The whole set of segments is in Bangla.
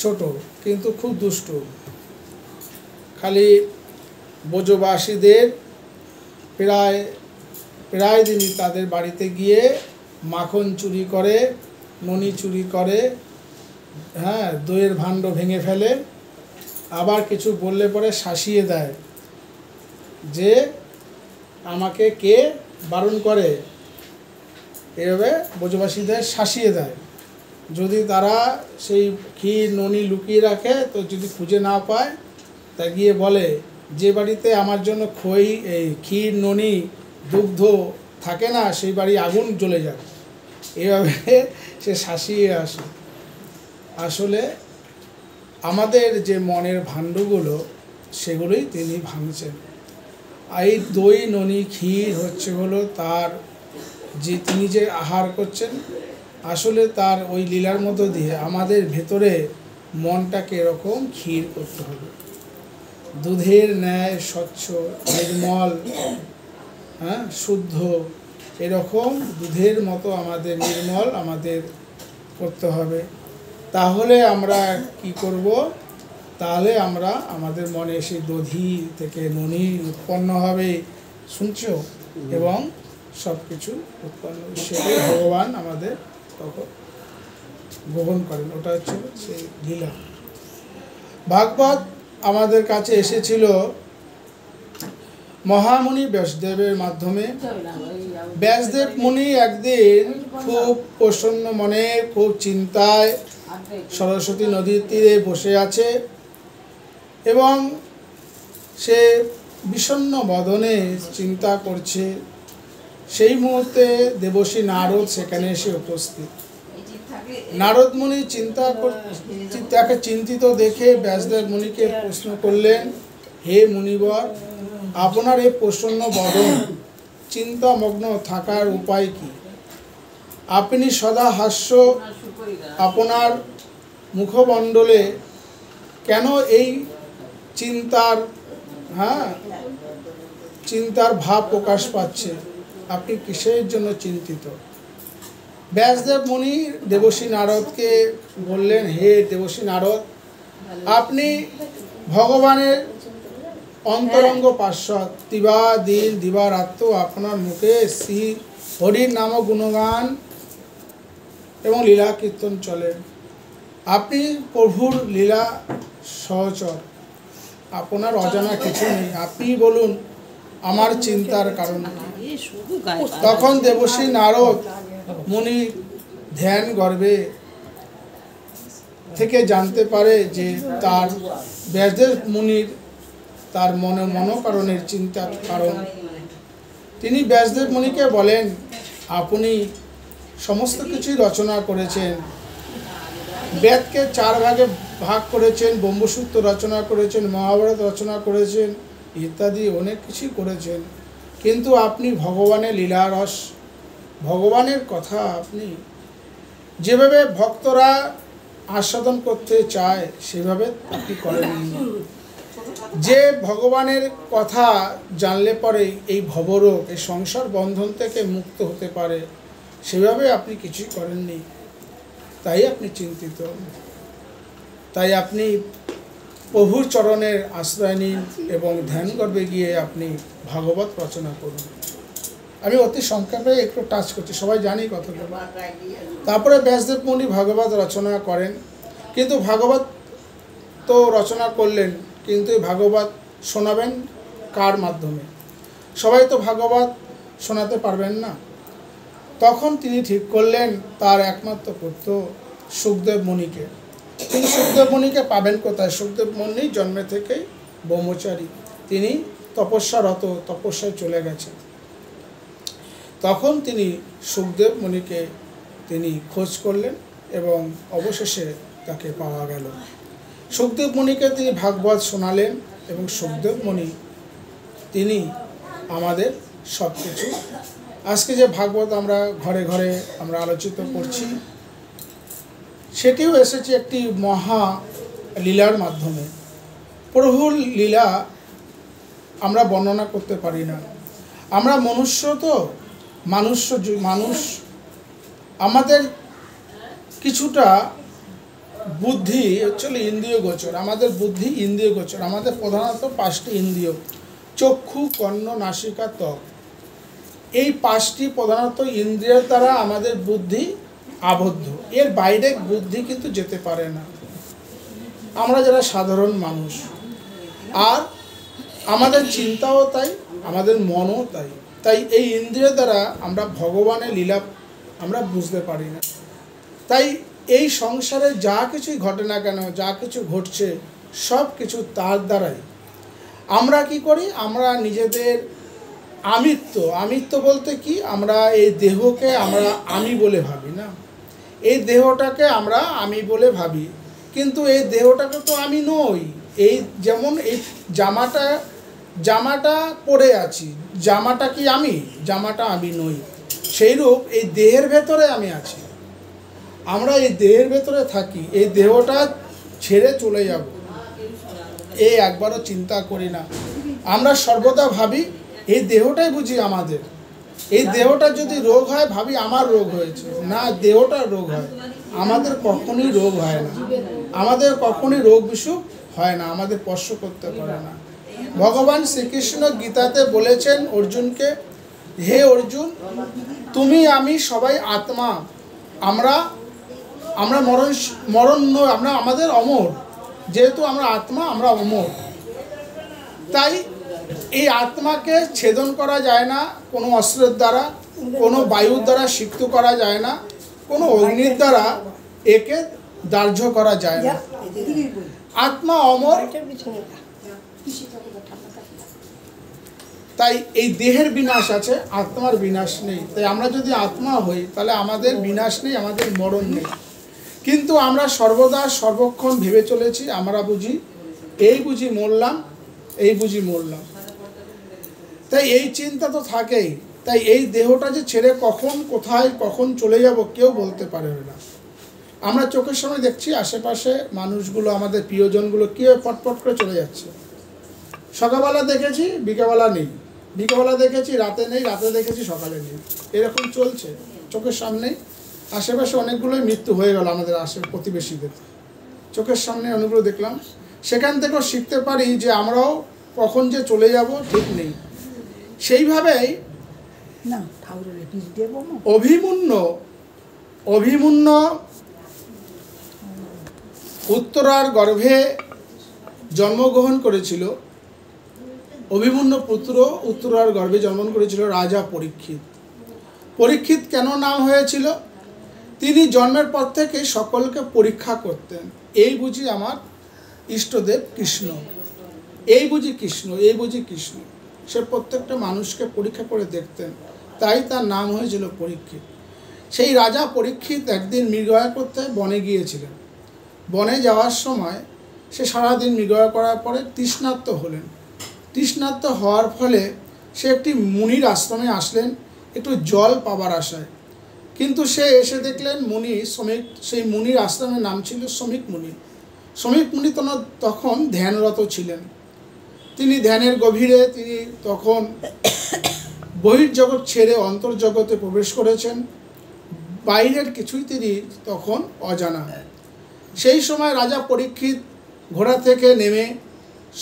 ছোট কিন্তু খুব দুষ্ট, খালি ব্রজবাসীদের প্রায় প্রায় দিনই তাদের বাড়িতে গিয়ে মাখন চুরি করে, ননি চুরি করে, হ্যাঁ, দইয়ের ভাণ্ড ভেঙে ফেলে, আবার কিছু বললে পরে শাসিয়ে দেয় যে আমাকে কে বারণ করে, এভাবে ব্রজবাসীদের শাসিয়ে দেয়। যদি তারা সেই ক্ষীর ননি লুকিয়ে রাখে, তো যদি খুঁজে না পায় তা গিয়ে বলে যে বাড়িতে আমার জন্য খই এই ক্ষীর ননি দুগ্ধ থাকে না, সেই বাড়ি আগুন জ্বলে যাবে। এভাবে সে শাসিয়ে আসে। আসলে আমাদের যে মনের ভাণ্ডগুলো সেগুলোই তিনি ভাঙছেন। এই দই ননি ক্ষীর হচ্ছে হলো তার যে তিনি যে আহার করছেন, আসলে তার ওই লীলার মধ্য দিয়ে আমাদের ভেতরে মনটাকে এরকম ক্ষীর করতে হবে, দুধের ন্যায় স্বচ্ছ নির্মল, হ্যাঁ, শুদ্ধ, এরকম দুধের মতো আমাদের নির্মল আমাদের করতে হবে। তাহলে আমরা কি করব? তাহলে আমরা আমাদের মনে সেই দধি থেকে ননি উৎপন্ন হবে, শুনছো, এবং সব কিছু উৎপন্ন হবে। সেটাই ভগবান আমাদের তখন গ্রহণ করেন। ওটা হচ্ছে সেই লীলা। ভাগবত আমাদের কাছে এসেছিল মহামুনি ব্যাসদেবের মাধ্যমে। ব্যাসদেব মুনি একদিন খুব প্রসন্ন মনে, খুব চিন্তায় সরস্বতী নদীর তীরে বসে আছে এবং সে বিষণ্ণ বদনে চিন্তা করছে। সেই মুহূর্তে দেবর্ষি নারদ সেখানে এসে উপস্থিত। নারদ মুনি তাকে চিন্তিত দেখে ব্যাসদেব মুনিকে প্রশ্ন করলেন, হে মুনিবর, আপনার এই প্রসন্ন বদন, চিন্তামগ্ন থাকার উপায় কি? আপনি সদা হাস্য, আপনার মুখমণ্ডলে কেন এই চিন্তার ভাব প্রকাশ পাচ্ছে? আপনি কিসের জন্য চিন্তিত? ব্যাসদেব মুনি দেবর্ষি নারদকে বললেন, হে দেবর্ষি নারদ, আপনি ভগবানের অন্তরঙ্গ পার্শ্বদ, দিন দিবারাত্র আপনার মুখে শ্রী হরির নাম গুণগান এবং লীলা কীর্তন চলে। আপনি প্রভুর লীলা সহচর, আপনার অজানা কিছু নেই। আপনি বলুন আমার চিন্তার কারণ কি? তখন দেবর্ষি নারদ মুনি ধ্যান গর্ভে থেকে জানতে পারে যে তার ব্যাসদেব মুনির তার মনোকারণের চিন্তার কারণ। তিনি ব্যাসদেব মুনিকে বলেন, আপনি সমস্ত কিছুই রচনা করেছেন, বেদকে 4 ভাগে ভাগ করেছেন, ব্রহ্মসূত্র রচনা করেছেন, মহাভারত রচনা করেছেন, ইত্যাদি অনেক কিছুই করেছেন, কিন্তু আপনি ভগবানের লীলারস, ভগবানের কথা আপনি যেভাবে ভক্তরা আস্বাদন করতে চায় সেভাবে আপনি করেননি। যে ভগবানের কথা জানলে পরে এই ভবরোগ, এই সংসার বন্ধন থেকে মুক্ত হতে পারে, সেভাবে আপনি কিছুই করেননি। তাই আপনি চিন্তিত। তাই আপনি প্রভুর চরণের আশ্রয় নিন এবং ধ্যান গর্ভে গিয়ে আপনি ভাগবত রচনা করুন। আমি অতি সংক্ষেপে একটু টাচ করছি, সবাই জানি কথাগুলো। তারপরে ব্যাসদেব মুনি ভাগবত রচনা করেন, কিন্তু ভাগবত তো রচনা করলেন, কিন্তু ভাগবত শোনাবেন কার মাধ্যমে? সবাই তো ভাগবত শোনাতে পারবেন না। তখন তিনি ঠিক করলেন তার একমাত্র পুত্র সুখদেব মুনিকে। তিনি সুখদেব মুনিকে পাবেন কোথায়? সুখদেব মুনি জন্মে থেকেই ব্রহ্মচারী, তিনি তপস্যারত, তপস্যায় চলে গেছেন। তখন তিনি সুখদেব মুনিকে তিনি খোঁজ করলেন এবং অবশেষে তাকে পাওয়া গেল। সুখদেব মুনিকে তিনি ভাগবত শোনালেন এবং সুখদেব মুনি তিনি আমাদের সব কিছু। আজকে যে ভাগবত আমরা ঘরে ঘরে আমরা আলোচিত করছি, সেটিও এসেছে একটি মহা লীলার মাধ্যমে। প্রভুর লীলা আমরা বর্ণনা করতে পারি না। আমরা মনুষ্য, তো মানুষ আমাদের কিছুটা বুদ্ধি হচ্ছে ইন্দ্রিয় গোচর, আমাদের বুদ্ধি ইন্দ্রিয় গোচর। আমাদের প্রধানত 5টি ইন্দ্রিয়, চক্ষু, কর্ণ, নাসিকা, ত্বক। এই 5টি প্রধানত ইন্দ্রিয়ের দ্বারা আমাদের বুদ্ধি আবদ্ধ, এর বাইরে বুদ্ধি কিন্তু যেতে পারে না। আমরা যারা সাধারণ মানুষ, আর আমাদের চিন্তাও তাই, আমাদের মনও তাই। তাই এই ইন্দ্রিয় দ্বারা আমরা ভগবানের লীলা আমরা বুঝতে পারি না। তাই এই সংসারে যা কিছুই ঘটে না কেন, যা কিছু ঘটছে সব কিছু তার দ্বারাই। আমরা কি করি, আমরা নিজেদের আমিত্ব বলতে কি, আমরা এই দেহকে আমরা আমি বলে ভাবি না, এই দেহটাকে আমরা আমি বলে ভাবি, কিন্তু এই দেহটাকে তো আমি নই। এই যেমন এই জামাটা পরে আছি, জামাটা কি আমি? জামাটা আমি নই। সেইরূপ এই দেহের ভেতরে আমি আছি, আমরা এই দেহের ভেতরে থাকি, এই দেহটা ছেড়ে চলে যাব এই একবারও চিন্তা করি না। আমরা সর্বদা ভাবি এই দেহটাই বুঝি আমাদের, এই দেহটা যদি রোগ হয় ভাবি আমার রোগ হয়েছে, না, দেহটার রোগ হয়, আমাদের কখনই রোগ হয় না, আমাদের কখনই রোগ বিসুখ হয় না, আমাদের স্পর্শ করতে পারে না। ভগবান শ্রীকৃষ্ণ গীতাতে বলেছেন অর্জুনকে, হে অর্জুন, তুমি আমি সবাই আত্মা, আমরা মরণ নয়, আমরা আমাদের অমর, যেহেতু আমরা আত্মা, আমরা অমর। তাই এই আত্মাকে ছেদন করা যায় না কোনো অস্ত্রের দ্বারা, কোনো বায়ুর দ্বারা সিক্ত করা যায় না, কোনো অগ্নির দ্বারা একে দাহ্য করা যায় না। আত্মা অমর, তাই এই দেহের বিনাশ আছে, আত্মার বিনাশ নেই। তাই আমরা যদি আত্মা হই তাহলে আমাদের বিনাশ নেই, আমাদের মরণ নেই। কিন্তু আমরা সর্বদা সর্বক্ষণ ভেবে চলেছি, আমরা বুঝি এই বুঝি মরলাম, এই বুঝি মরলাম। তাই এই চিন্তা তো থাকেই। তাই এই দেহটা যে ছেড়ে কখন কোথায় কখন চলে যাব কেউ বলতে পারে না। আমরা চোখের সামনে দেখছি আশেপাশে মানুষগুলো, আমাদের প্রিয়জনগুলো কীভাবে পটপট করে চলে যাচ্ছে। সকালবেলা দেখেছি, বিকেলবেলা নেই, বিকেলবেলা দেখেছি, রাতে নেই, রাতে দেখেছি, সকালে নেই, এরকম চলছে চোখের সামনেই। আশেপাশে অনেকগুলোই মৃত্যু হয়ে গেল আমাদের প্রতিবেশীদের, চোখের সামনে অনেকগুলো দেখলাম। সেখান থেকেও শিখতে পারি যে আমরাও কখন যে চলে যাব ঠিক নেই। সেইভাবেই অভিমন্যু উত্তরার গর্ভে জন্মগ্রহণ করেছিল। অভিমন্যু পুত্র উত্তরার গর্ভে জন্মগ্রহণ করেছিল রাজা পরীক্ষিত। পরীক্ষিত কেন নাম হয়েছিল? তিনি জন্মের পর থেকে সকলকে পরীক্ষা করতেন, এই বুঝি আমার ইষ্টদেব কৃষ্ণ, এই বুঝি কৃষ্ণ, এই বুঝি কৃষ্ণ। সে প্রত্যেকটা মানুষকে পরীক্ষা করে দেখতেন, তাই তার নাম হয়েছিল পরীক্ষিত। সেই রাজা পরীক্ষিত একদিন মৃগয়া করতে বনে গিয়েছিলেন। বনে যাওয়ার সময় সে সারাদিন মৃগয়া করার পরে তৃষ্ণার্ত হলেন। তৃষ্ণার্ত হওয়ার ফলে সে একটি মুনির আশ্রমে আসলেন একটু জল পাবার আশায়। কিন্তু সে এসে দেখলেন মুনি শ্রমিক, সেই মুনির আশ্রমের নাম ছিল শ্রমিক মুনি। শ্রমিক মুনি তখন ধ্যানরত ছিলেন। তিনি ধ্যানের গভীরে তিনি তখন বহির্জগৎ ছেড়ে অন্তর্জগতে প্রবেশ করেছেন, বাইরের কিছুই তিনি তখন অজানা। সেই সময় রাজা পরীক্ষিত ঘোড়া থেকে নেমে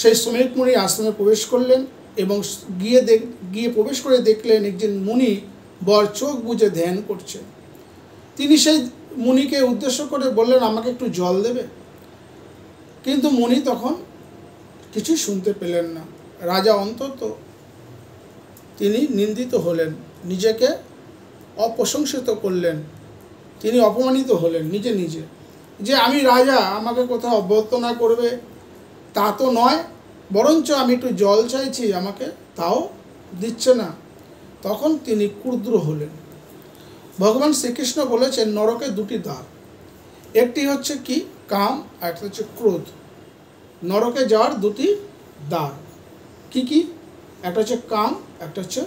সেই শ্রমিক মুনির আশ্রমে প্রবেশ করলেন এবং গিয়ে প্রবেশ করে দেখলেন একজন মুনি বর চোখ বুজে ধ্যান করছে। তিনি সেই মুনিকে উদ্দেশ্য করে বললেন, আমাকে একটু জল দেবে? কিন্তু মুনি তখন কিছুই শুনতে পেলেন না। রাজা অন্তত তিনি নিন্দিত হলেন, নিজেকে অপ্রশংসিত করলেন, তিনি অপমানিত হলেন নিজে নিজে, যে আমি রাজা, আমাকে কোথাও অভ্যর্থনা করবে তা তো নয়, বরঞ্চ আমি একটু জল চাইছি, আমাকে তাও দিচ্ছে না। তখন তিনি ক্রুদ্ধ হলেন। ভগবান শ্রীকৃষ্ণ বলেছেন নরকে দুটি দ্বার, একটি হচ্ছে কি কাম, আর একটা হচ্ছে ক্রোধ। নরকে যাওয়ার দুটি দ্বার কি কি? একটা হচ্ছে কাম, একটা হচ্ছে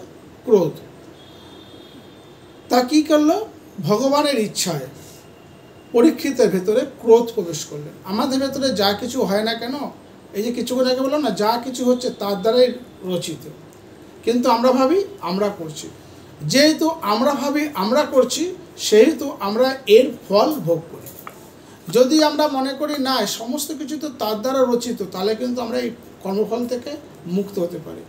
ক্রোধ। তা কি করলো? ভগবানের ইচ্ছায় পরীক্ষিতের ভেতরে ক্রোধ প্রবেশ করলেন। আমাদের ভেতরে যা কিছু হয় না কেন, এই যে কিছুক্ষণ আগে বললাম না, যা কিছু হচ্ছে তার দ্বারাই রচিত, কিন্তু আমরা ভাবি আমরা করছি। যেহেতু আমরা ভাবি আমরা করছি, সেহেতু আমরা এর ফল ভোগ করি। যদি আমরা মনে করি না সমস্ত কিছু তো তার দ্বারা রচিত, তাহলে কিন্তু আমরা এই কর্মফল থেকে মুক্ত হতে পারি।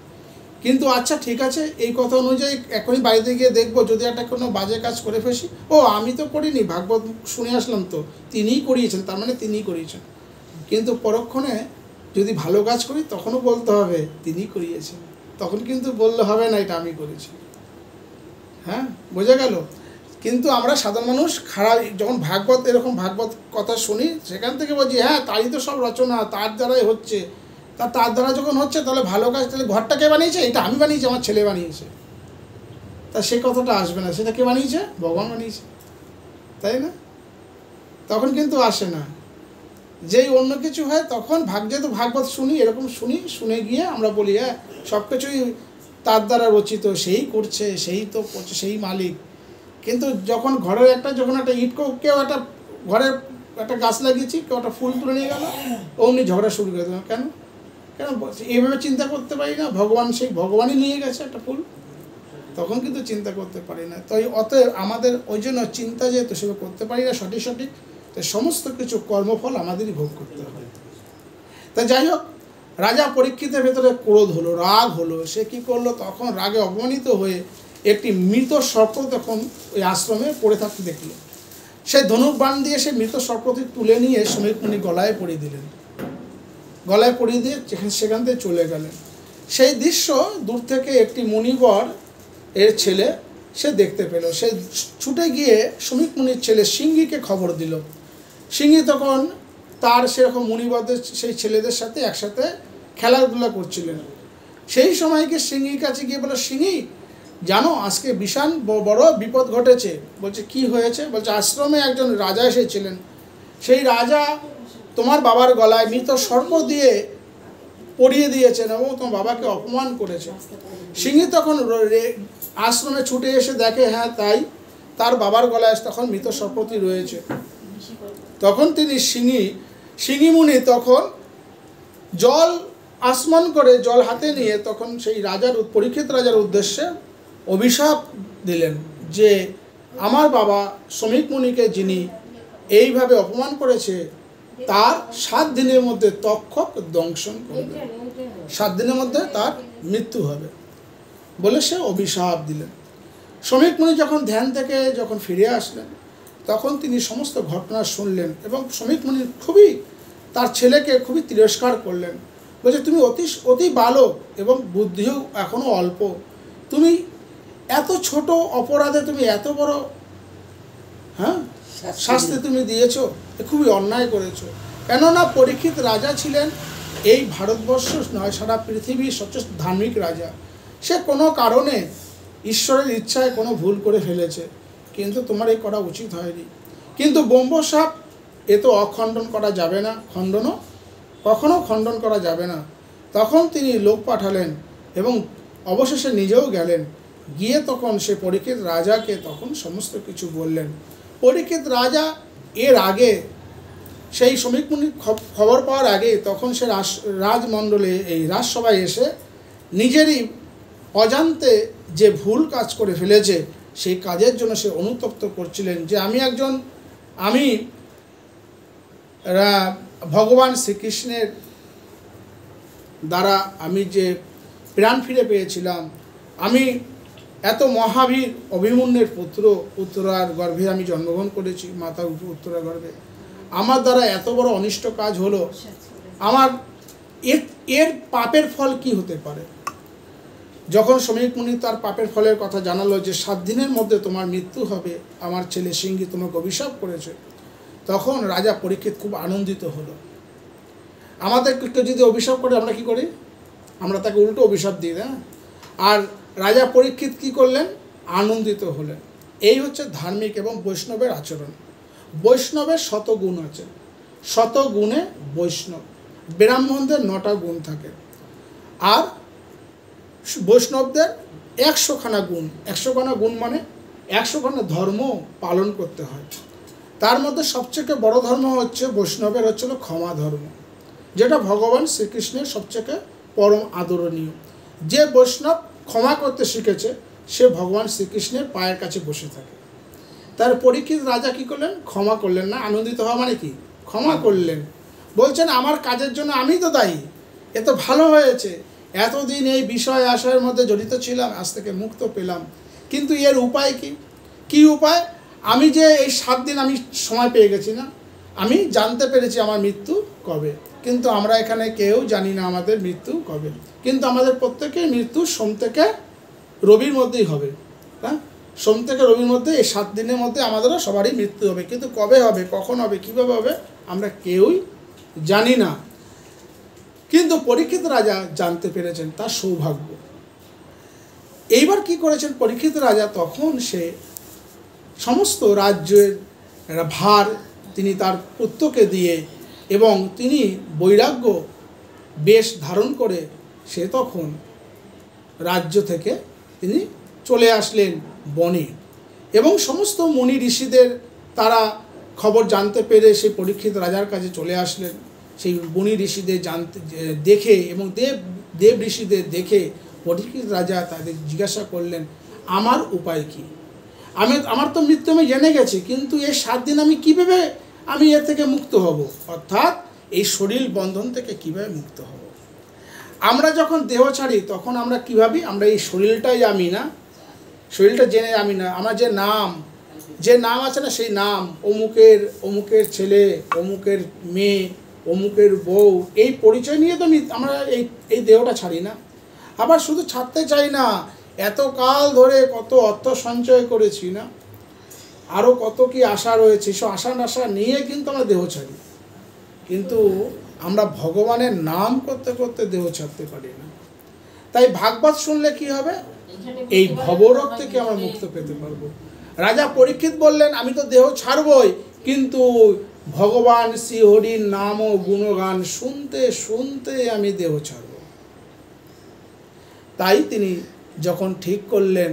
কিন্তু আচ্ছা ঠিক আছে, এই কথা অনুযায়ী এখনই বাড়িতে গিয়ে দেখবো যদি একটা কোনো বাজে কাজ করে ফেসি, ও আমি তো করিনি, ভাগবত শুনে আসলাম তো, তিনিই করিয়েছেন, তার মানে তিনিই করিয়েছেন। কিন্তু পরক্ষণে যদি ভালো কাজ করি তখনও বলতে হবে তিনিই করিয়েছেন, তখন কিন্তু বললে হবে না এটা আমি করেছি। হ্যাঁ, বোঝা গেল? কিন্তু আমরা সাধারণ মানুষ খারাপ, যখন ভাগবত এরকম ভাগবত কথা শুনি সেখান থেকে বলছি হ্যাঁ তারই তো সব রচনা, তার দ্বারাই হচ্ছে। তার দ্বারা যখন হচ্ছে তাহলে ভালো কাজ, তাহলে ঘরটা কে বানিয়েছে? এটা আমি বানিয়েছি, আমার ছেলে বানিয়েছে। তা সে কথাটা আসবে না, সেটা কে বানিয়েছে? ভগবান বানিয়েছে, তাই না? তখন কিন্তু আসে না। যেই অন্য কিছু হয় তখন যেহেতু ভাগবত শুনি, এরকম শুনে গিয়ে আমরা বলি হ্যাঁ সব কিছুই তার দ্বারা রচিত, সেই করছে, সেই তো করছে, সেই মালিক। কিন্তু যখন ঘরের যখন একটা ইট, কেউ একটা ঘরের একটা গাছ লাগিয়েছি, কেউ একটা ফুল তুলে নিয়ে গেল, অমনি ঝগড়া শুরু করে দেবে। কেন এইভাবে চিন্তা করতে পারি না? সেই ভগবানই নিয়ে গেছে একটা ফুল, তখন কিন্তু চিন্তা করতে পারি না। তো অতএব আমাদের ওই জন্য চিন্তা যেহেতু সেভাবে করতে পারি না সঠিক, তো সমস্ত কিছু কর্মফল আমাদেরই ভোগ করতে হয়। তা যাই হোক, রাজা পরীক্ষিতের ভেতরে ক্রোধ হলো, রাগ হলো। সে কি করলো? তখন রাগে অপমানিত হয়ে একটি মৃত সর্প তখন ওই আশ্রমে পড়ে থাকতে দেখলো। সে ধনুক বাণ দিয়ে সে মৃত সর্পটি তুলে নিয়ে শ্রমিক মুনি গলায় পরিয়ে দিলেন, গলায় পরিয়ে দিয়ে সেখান থেকে চলে গেলেন। সেই দৃশ্য দূর থেকে একটি মুনিবর এর ছেলে সে দেখতে পেল। সে ছুটে গিয়ে শ্রমিক মুনির ছেলে সিংহীকে খবর দিল। সিংহী তখন তার সেরকম মুনিবরদের সেই ছেলেদের সাথে একসাথে খেলাধুলা করছিলেন। সেই সময়কে সিংহীর কাছে গিয়ে বলো, সিংহী জানো আজকে বিশাল বড় বিপদ ঘটেছে। বলছে কি হয়েছে? বলছে আশ্রমে একজন রাজা এসেছিলেন, সেই রাজা তোমার বাবার গলায় মৃত সর্প দিয়ে পরিয়ে দিয়েছেন এবং তোমার বাবাকে অপমান করেছে। সিংহী তখন আশ্রমে ছুটে এসে দেখে হ্যাঁ তাই, তার বাবার গলায় তখন মৃত সর্পটি রয়েছে। তখন তিনি সিংহী মুনি তখন জল আসমান করে জল হাতে নিয়ে তখন সেই পরীক্ষিত রাজার উদ্দেশ্যে অভিশাপ দিলেন যে আমার বাবা শ্রমিক মুনিকে যিনি এইভাবে অপমান করেছে তার 7 দিনের মধ্যে তক্ষক দংশন করবে, 7 দিনের মধ্যে তার মৃত্যু হবে বলে সে অভিশাপ দিলেন। শ্রমিক মুনি যখন ধ্যান থেকে যখন ফিরে আসলেন তখন তিনি সমস্ত ঘটনা শুনলেন এবং শ্রমিক মুনি তার ছেলেকে খুবই তিরস্কার করলেন। বলছে তুমি অতি বালক এবং বুদ্ধিও এখনও অল্প, তুমি এত ছোট অপরাধে তুমি এত বড় শাস্তি তুমি দিয়েছো, খুবই অন্যায় করেছো। কেননা পরীক্ষিত রাজা ছিলেন এই ভারতবর্ষ নয় সারা পৃথিবীর সবচেয়ে ধার্মিক রাজা। সে কোনো কারণে ঈশ্বরের ইচ্ছায় কোনো ভুল করে ফেলেছে, কিন্তু তোমার এই করা উচিত হয়নি। কিন্তু ব্রহ্মশাপ এ তো অখণ্ডন করা যাবে না, কখনো খণ্ডন করা যাবে না। তখন তিনি লোক পাঠালেন এবং অবশেষে নিজেও গেলেন, গিয়ে তখন সে পরীক্ষিত রাজাকে তখন সমস্ত কিছু বললেন। পরীক্ষিত রাজা এর আগে সেই শ্রমিক মুনির খবর পাওয়ার আগে তখন সে রাজমণ্ডলে এই রাজসভায় এসে নিজেরই অজান্তে যে ভুল কাজ করে ফেলেছে সেই কাজের জন্য সে অনুতপ্ত করছিলেন যে আমি ভগবান শ্রীকৃষ্ণের দ্বারা আমি যে প্রাণ ফিরে পেয়েছিলাম, আমি এত মহাবীর অভিমন্যুর উত্তরার গর্ভে আমি জন্মগ্রহণ করেছি, মাতা উত্তরার গর্ভে, আমার দ্বারা এত বড় অনিষ্ট কাজ হলো, আমার এর পাপের ফল কি হতে পারে? যখন শ্রমিক মুনি তার পাপের ফলের কথা জানালো যে 7 দিনের মধ্যে তোমার মৃত্যু হবে, আমার ছেলে সিংহী তোমাকে অভিশাপ করেছে, তখন রাজা পরীক্ষিত খুব আনন্দিত হলো। আমাদের কেউ যদি অভিশাপ করে আমরা কি করি? আমরা তাকে উল্টো অভিশাপ দিই না। আর রাজা পরীক্ষিত কি করলেন? আনন্দিত হলেন। এই হচ্ছে ধার্মিক এবং বৈষ্ণবের আচরণ। বৈষ্ণবের 100 গুণ আছে, 100 গুণে বৈষ্ণব। ব্রাহ্মণদের 9টা গুণ থাকে, আর বৈষ্ণবদের 100খানা গুণ। 100খানা গুণ মানে 100খানা ধর্ম পালন করতে হয়। তার মধ্যে সবচেয়ে বড় ধর্ম হচ্ছে বৈষ্ণবের হচ্ছিল ক্ষমা ধর্ম, যেটা ভগবান শ্রীকৃষ্ণের সবচেয়ে পরম আদরণীয়। যে বৈষ্ণব ক্ষমা করতে শিখেছে সে ভগবান শ্রীকৃষ্ণের পায়ের কাছে বসে থাকে। তার পরীক্ষিত রাজা কি করলেন? ক্ষমা করলেন না। আনন্দিত হওয়া মানে কি? ক্ষমা করলেন, বলছেন আমার কাজের জন্য আমি তো দায়ী, এ তো ভালো হয়েছে, এতদিন এই বিষয় আশয়ের মধ্যে জড়িত ছিলাম, আজ থেকে মুক্ত পেলাম, কিন্তু এর উপায় কি? কি উপায়? আমি যে এই 7 দিন আমি সময় পেয়ে গেছি না, আমি জানতে পেরেছি আমার মৃত্যু কবে, কিন্তু আমরা এখানে কেউ জানি না আমাদের মৃত্যু কবে, কিন্তু আমাদের প্রত্যেকের মৃত্যু সোম থেকে রবির মধ্যেই হবে। হ্যাঁ, সোম থেকে রবির মধ্যে এই 7 দিনের মধ্যে আমাদেরও সবারই মৃত্যু হবে, কিন্তু কবে হবে, কখন হবে, কীভাবে হবে আমরা কেউই জানি না। কিন্তু পরীক্ষিত রাজা জানতে পেরেছেন, তার সৌভাগ্য। এইবার কি করেছেন পরীক্ষিত রাজা? তখন সে সমস্ত রাজ্যের ভার তিনি তার পুত্রকে দিয়ে এবং তিনি বৈরাগ্য বেশ ধারণ করে সে তখন রাজ্য থেকে তিনি চলে আসলেন বনে, এবং সমস্ত মুনি ঋষিদের তারা খবর জানতে পেরে সেই পরীক্ষিত রাজার কাছে চলে আসলেন। সেই মুনি ঋষিদের দেখে এবং দেব ঋষিদের দেখে পরীক্ষিত রাজা তাদের জিজ্ঞাসা করলেন, আমার উপায় কি? আমার তো মৃত্যু আমি জেনে গেছি, কিন্তু এই 7 দিন আমি কীভাবে আমি এর থেকে মুক্ত হব, অর্থাৎ এই শরীর বন্ধন থেকে কিভাবে মুক্ত হব? আমরা যখন দেহ ছাড়ি তখন আমরা কী ভাবি? আমরা এই শরীরটাই আমি না, শরীরটা জেনে আমি না, আমার যে নাম আছে না, সেই নাম অমুকের ছেলে, অমুকের মেয়ে, অমুকের বউ, এই পরিচয় নিয়ে তো আমরা এই দেহটা ছাড়ি না। আবার শুধু ছাড়তে চাই না, এত কাল ধরে কত অর্থ সঞ্চয় করেছি না, আরও কত কি আশা রয়েছে, সব আশা নিয়ে কিন্তু আমরা দেহ ছাড়ি, কিন্তু আমরা ভগবানের নাম করতে করতে দেহ ছাড়তে পারি না। তাই ভাগবত শুনলে কি হবে? এই ভবরোগ থেকে আমরা মুক্ত পেতে পারবো। রাজা পরীক্ষিত বললেন, আমি তো দেহ ছাড়বই, কিন্তু ভগবান শ্রীহরির নাম ও গুণগান শুনতে শুনতে আমি দেহ ছাড়ব। তাই তিনি যখন ঠিক করলেন,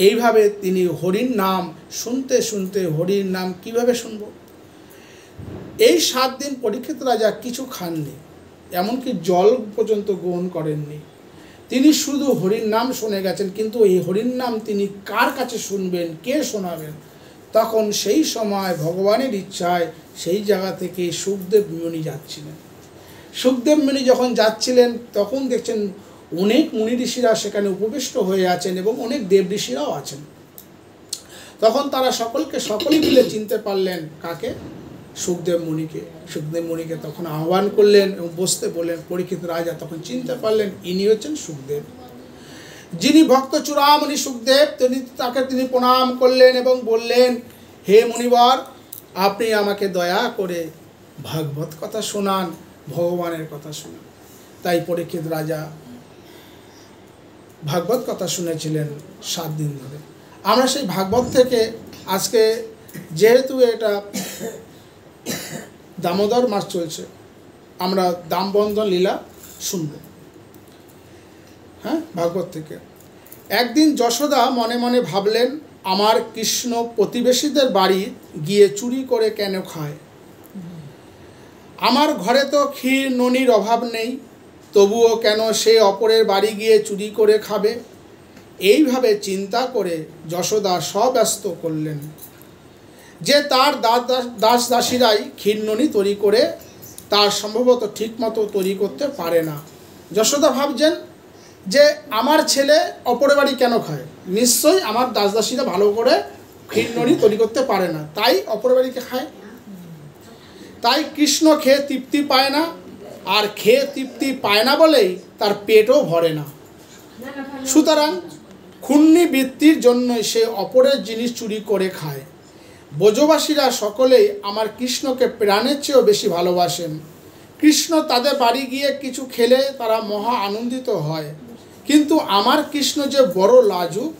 এইভাবে তিনি হরির নাম শুনতে শুনতে, হরির নাম কিভাবে শুনব? এই 7 দিন পরীক্ষিত রাজা কিছু খাননি, এমনকি জল পর্যন্ত গ্রহণ করেননি। তিনি শুধু হরির নাম শুনে গেছেন, কিন্তু এই হরির নাম তিনি কার কাছে শুনবেন, কে শোনাবেন? তখন সেই সময় ভগবানের ইচ্ছায় সেই জায়গা থেকে সুখদেব মুনি যাচ্ছিলেন। সুখদেব মুনি যখন যাচ্ছিলেন তখন দেখছেন অনেক মুনি ঋষিরা সেখানে উপবিষ্ট হয়ে আছেন এবং অনেক দেব ঋষিরাও আছেন। তখন তারা সকলেই মিলে চিনতে পারলেন কাকে? সুখদেব মুনিকে তখন আহ্বান করলেন এবং বসতে বললেন। পরীক্ষিত রাজা তখন চিনতে পারলেন ইনি হচ্ছেন সুখদেব, যিনি ভক্ত চূড়ামণি সুখদেব। তাকে তিনি প্রণাম করলেন এবং বললেন, হে মুনিবর, আপনি আমাকে দয়া করে ভাগবত কথা শোনান, ভগবানের কথা শোনান। তাই পরীক্ষিত রাজা ভাগবত কথা শুনেছিলেন 7 দিন ধরে। আমরা সেই ভাগবত থেকে আজকে, যেহেতু এটা দামোদর মাস চলছে, আমরা দামবন্ধন লীলা শুনব। হ্যাঁ, ভাগবত থেকে। একদিন যশোদা মনে মনে ভাবলেন, আমার কৃষ্ণ প্রতিবেশীদের বাড়ি গিয়ে চুরি করে কেন খায়? আমার ঘরে তো ক্ষীর ননির অভাব নেই, তবুও কেন সে অপরের বাড়ি গিয়ে চুরি করে খাবে? এইভাবে চিন্তা করে যশোদা সব্যস্ত করলেন যে তার দাস দাসীরাই ক্ষীরননি তৈরি করে তার সম্ভবত ঠিকমতো তৈরি করতে পারে না। যশোদা ভাবছেন যে আমার ছেলে অপরের বাড়ি কেন খায়? নিশ্চয়ই আমার দাস দাসীরা ভালো করে ক্ষীরননি তৈরি করতে পারে না, তাই অপরের বাড়িকে খায়। তাই কৃষ্ণ খেয়ে তৃপ্তি পায় না, আর খেয়ে তৃপ্তি পায় না বলেই তার পেটও ভরে না। সুতরাং ক্ষুণ্ণি বৃত্তির জন্যই সে অপরের জিনিস চুরি করে খায়। ব্রজবাসীরা সকলেই আমার কৃষ্ণকে প্রাণের চেয়েও বেশি ভালোবাসেন। কৃষ্ণ তাদের বাড়ি গিয়ে কিছু খেলে তারা মহা আনন্দিত হয়, কিন্তু আমার কৃষ্ণ যে বড় লাজুক,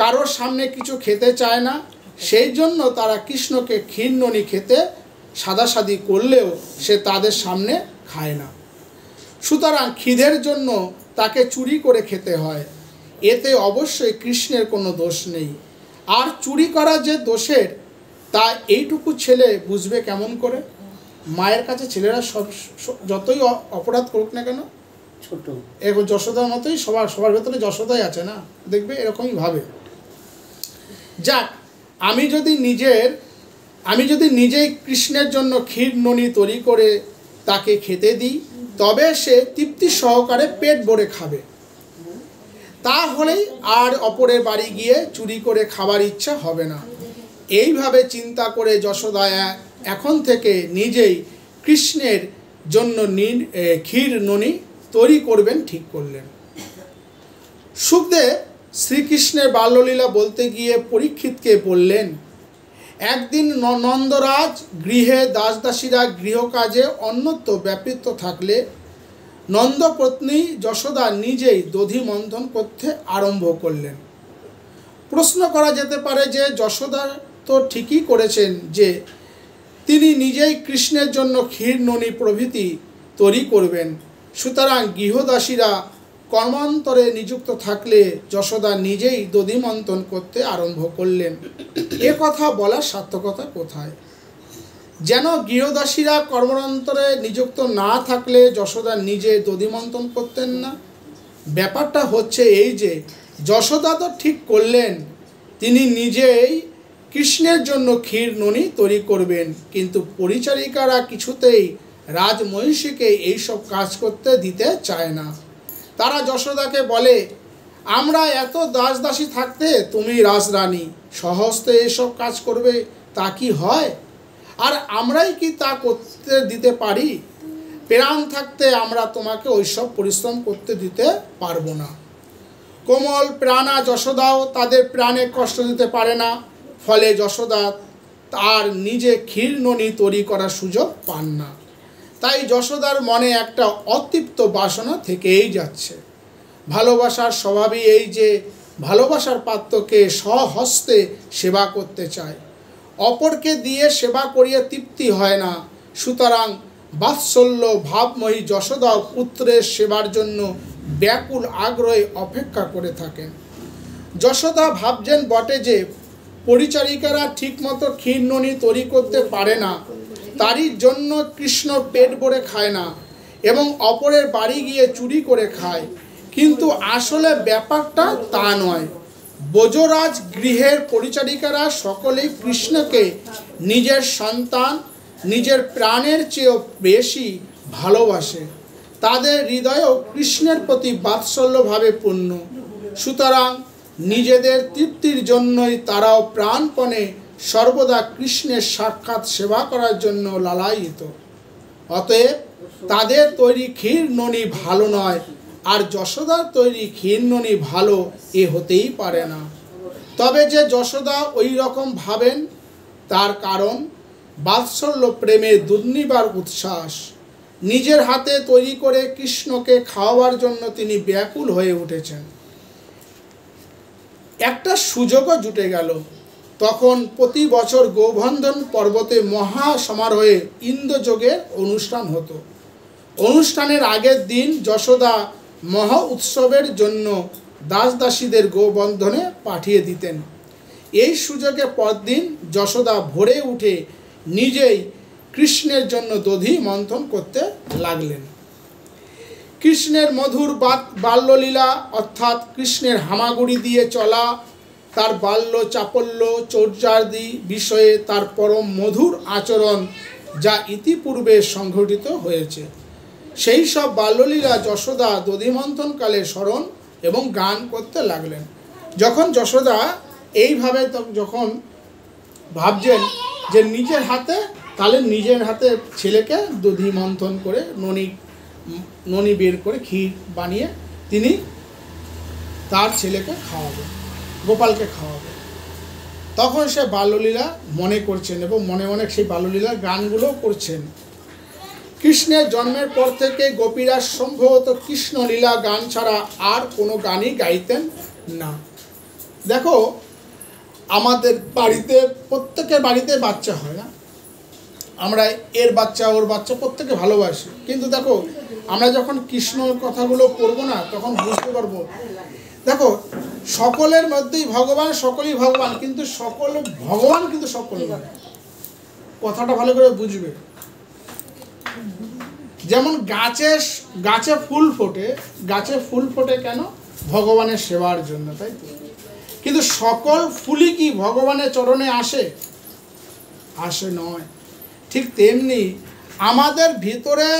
কারোর সামনে কিছু খেতে চায় না, সেই জন্য তারা কৃষ্ণকে ক্ষীরননি খেতে সাদাসাদি করলেও সে তাদের সামনে খায় না। সুতরাং খিদের জন্য তাকে চুরি করে খেতে হয়। এতে অবশ্যই কৃষ্ণের কোনো দোষ নেই। আর চুরি করা যে দোষের, তা এইটুকু ছেলে বুঝবে কেমন করে? মায়ের কাছে ছেলেরা যতই অপরাধ করুক না কেন, ছোট এখন যশোদার মতোই সবার ভেতরে যশোদাই আছে না, দেখবে এরকমই ভাবে। যাক, আমি যদি নিজের আমি যদি নিজেই কৃষ্ণের জন্য ক্ষীর ননি তৈরি করে তাকে খেতে দিই, তবে সে তৃপ্তি সহকারে পেট ভরে খাবে। তাহলেই আর অপরের বাড়ি গিয়ে চুরি করে খাবার ইচ্ছা হবে না। এইভাবে চিন্তা করে যশোদা এখন থেকে নিজেই কৃষ্ণের জন্য ক্ষীর ননি তৈরি করবেন ঠিক করলেন। সুখদেব শ্রীকৃষ্ণের বাল্যলীলা বলতে গিয়ে পরীক্ষিতকে বললেন, একদিন নন্দরাজ গৃহে দাসদাসীরা গৃহকাজে অন্যত্র ব্যাপৃত থাকলে নন্দপত্নী যশোদা নিজেই দধি মন্থন করতে আরম্ভ করলেন। প্রশ্ন করা যেতে পারে যে যশোদা তো ঠিকই করেছেন যে তিনি নিজেই কৃষ্ণের জন্য ক্ষীর ননি প্রভৃতি তৈরি করবেন, সুতরাং গৃহদাসীরা কর্মান্তরে নিযুক্ত থাকলে যশোদা নিজেই দধি মন্থন করতে আরম্ভ করলেন। এ কথা বলার সার্থকতা কোথায়? যেন গৃহদাসীরা কর্মান্তরে নিযুক্ত না থাকলে যশোদা নিজে দধি মন্থন করতেন না। ব্যাপারটা হচ্ছে এই যে যশোদা তো ঠিক করলেন তিনি নিজেই কৃষ্ণের জন্য ক্ষীর ননি তৈরি করবেন, কিন্তু পরিচারিকারা কিছুতেই রাজমহিষীকে এইসব কাজ করতে দিতে চায় না। তারা যশোদাকে বলে, আমরা এত দাসদাসী থাকতে তুমি রাজরানী সহস্তে এসব কাজ করবে, তা কি হয়? আর আমরাই কি তা করতে দিতে পারি? প্রাণ থাকতে আমরা তোমাকে ওইসব পরিশ্রম করতে দিতে পারবো না। কোমল প্রাণা যশোদাও তাদের প্রাণে কষ্ট দিতে পারে না, ফলে যশোদা তার নিজে ক্ষীর ননি তৈরি করার সুযোগ পান না। তাই যশোদার মনে একটা অতৃপ্ত বাসনা থেকেই যাচ্ছে। ভালোবাসার স্বভাবই এই যে ভালোবাসার পাত্রকে স্বহস্তে সেবা করতে চায়, অপরকে দিয়ে সেবা করিয়ে তৃপ্তি হয় না। সুতরাং বাৎসল্য ভাবময়ী যশোদা পুত্রের সেবার জন্য ব্যাকুল আগ্রহে অপেক্ষা করে থাকেন। যশোদা ভাবছেন বটে যে পরিচারিকারা ঠিকমতো ক্ষীর ননি তৈরি করতে পারে না, তারই জন্য কৃষ্ণ পেট ভরে খায় না এবং অপরের বাড়ি গিয়ে চুরি করে খায়, কিন্তু আসলে ব্যাপারটা তা নয়। ব্রজরাজ গৃহের পরিচারিকারা সকলেই কৃষ্ণকে নিজের সন্তান, নিজের প্রাণের চেয়েও বেশি ভালোবাসে। তাদের হৃদয়েও কৃষ্ণের প্রতি বাৎসল্যভাবে পূর্ণ। সুতরাং নিজেদের তৃপ্তির জন্যই তারাও প্রাণপণে সর্বদা কৃষ্ণের সাক্ষাৎ সেবা করার জন্য লালায়িত। অতএব তাদের তৈরি ক্ষীর ননি ভালো নয়, আর যশোদার তৈরি ক্ষীর ননি ভালো, এ হতেই পারে না। তবে যে যশোদা ওই রকম ভাবেন তার কারণ বাৎসল্য প্রেমের দুর্নিবার উচ্ছ্বাস। নিজের হাতে তৈরি করে কৃষ্ণকে খাওয়াবার জন্য তিনি ব্যাকুল হয়ে উঠেছেন। একটা সুযোগও জুটে গেল। তখন প্রতি বছর গোবর্ধন পর্বতে মহা সমারোহে ইন্দ্রযোগের অনুষ্ঠান হতো। অনুষ্ঠানের আগের দিন যশোদা মহা উৎসবের জন্য দাসদাসীদের গোবর্ধনে পাঠিয়ে দিতেন। এই সুযোগে পরদিন যশোদা ভোরে উঠে নিজেই কৃষ্ণের জন্য দধি মন্থন করতে লাগলেন। কৃষ্ণের মধুর বাল্যলীলা অর্থাৎ কৃষ্ণের হামাগুড়ি দিয়ে চলা, তার বাল্য চাপল্য চর্যাদি বিষয়ে তার পরম মধুর আচরণ যা ইতিপূর্বে সংঘটিত হয়েছে, সেই সব বাল্যলীলা যশোদা দধিমন্থনকালে স্মরণ এবং গান করতে লাগলেন। যখন যশোদা এইভাবে যখন ভাবছেন যে নিজের হাতে, তাহলে নিজের হাতে ছেলেকে দধি মন্থন করে ননি বের করে ক্ষীর বানিয়ে তিনি তার ছেলেকে খাওয়াবে, গোপালকে খাওয়াবে। তখন সে বাল্যলীলা মনে করছেন এবং মনে মনে সেই বাল্যলীলার গানগুলোও করছেন। কৃষ্ণের জন্মের পর থেকে গোপীরা সম্ভবত কৃষ্ণলীলা গান ছাড়া আর কোনো গানই গাইতেন না। দেখো, আমাদের বাড়িতে প্রত্যেকের বাড়িতে বাচ্চা হয় না, আমরা এর বাচ্চা ওর বাচ্চা প্রত্যেকে ভালোবাসি, কিন্তু দেখো আমরা যখন কৃষ্ণর কথাগুলো পড়বো না তখন বুঝতে পারবো, দেখো সকলের মধ্যেই ভগবান, সকলেই ভগবান, কিন্তু সকল ভগবান কিন্তু সকল নয়। কথাটা ভালো করে বুঝবে। যেমন গাছে ফুল ফোটে, গাছে ফুল ফোটে কেন? ভগবানের সেবার জন্য, তাই তো? কিন্তু সকল ফুলই কি ভগবানের চরণে আসে? আসে নয়। ঠিক তেমনি আমাদের ভিতরে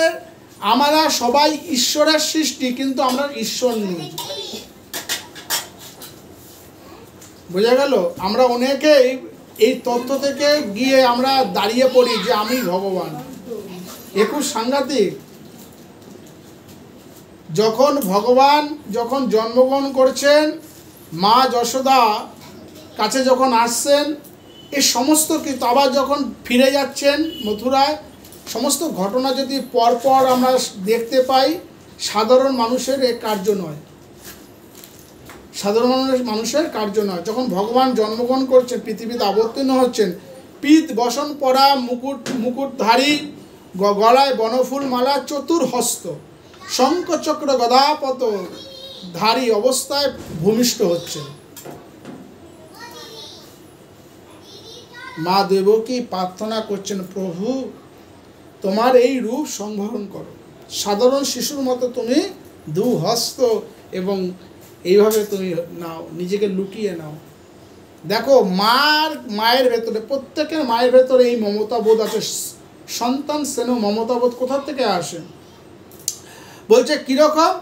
আমরা সবাই ঈশ্বরের সৃষ্টি, কিন্তু আমরা ঈশ্বর নই। বোঝা গেল? আমরা অনেকেই এই তথ্য থেকে গিয়ে আমরা দাঁড়িয়ে পড়ি যে আমি ভগবান। এ খুব সাংঘাতিক। যখন ভগবান যখন জন্মগ্রহণ করছেন, মা যশোদা কাছে যখন আসছেন, এই সমস্ত কিছু আবার যখন ফিরে যাচ্ছেন মথুরায়, সমস্ত ঘটনা যদি পরপর আমরা দেখতে পাই, সাধারণ মানুষের এ কার্য নয়। সাধারণ মানুষের কার্য নয়। যখন ভগবান জন্মগ্রহণ করছেন, পৃথিবীতে অবতীর্ণ হচ্ছেন, পীত বসন পরা, মুকুটধারী, গলায় বনফুল মালা, চতুর্হস্ত, শঙ্খচক্র গদাপদ ধারী অবস্থায় ভূমিষ্ঠ হচ্ছেন। মা দেবকী প্রার্থনা করছেন, প্রভু তোমার এই রূপ সংবরণ করো, সাধারণ শিশুর মতো তুমি দু হস্ত এবং এইভাবে তুমি নাও, নিজেকে লুকিয়ে নাও। দেখো মায়ের ভেতরে, প্রত্যেকের মায়ের ভেতরে এই মমতাবোধ আছে। সন্তান স্নেহ মমতাবোধ কোথা থেকে আসে? বলছে কীরকম?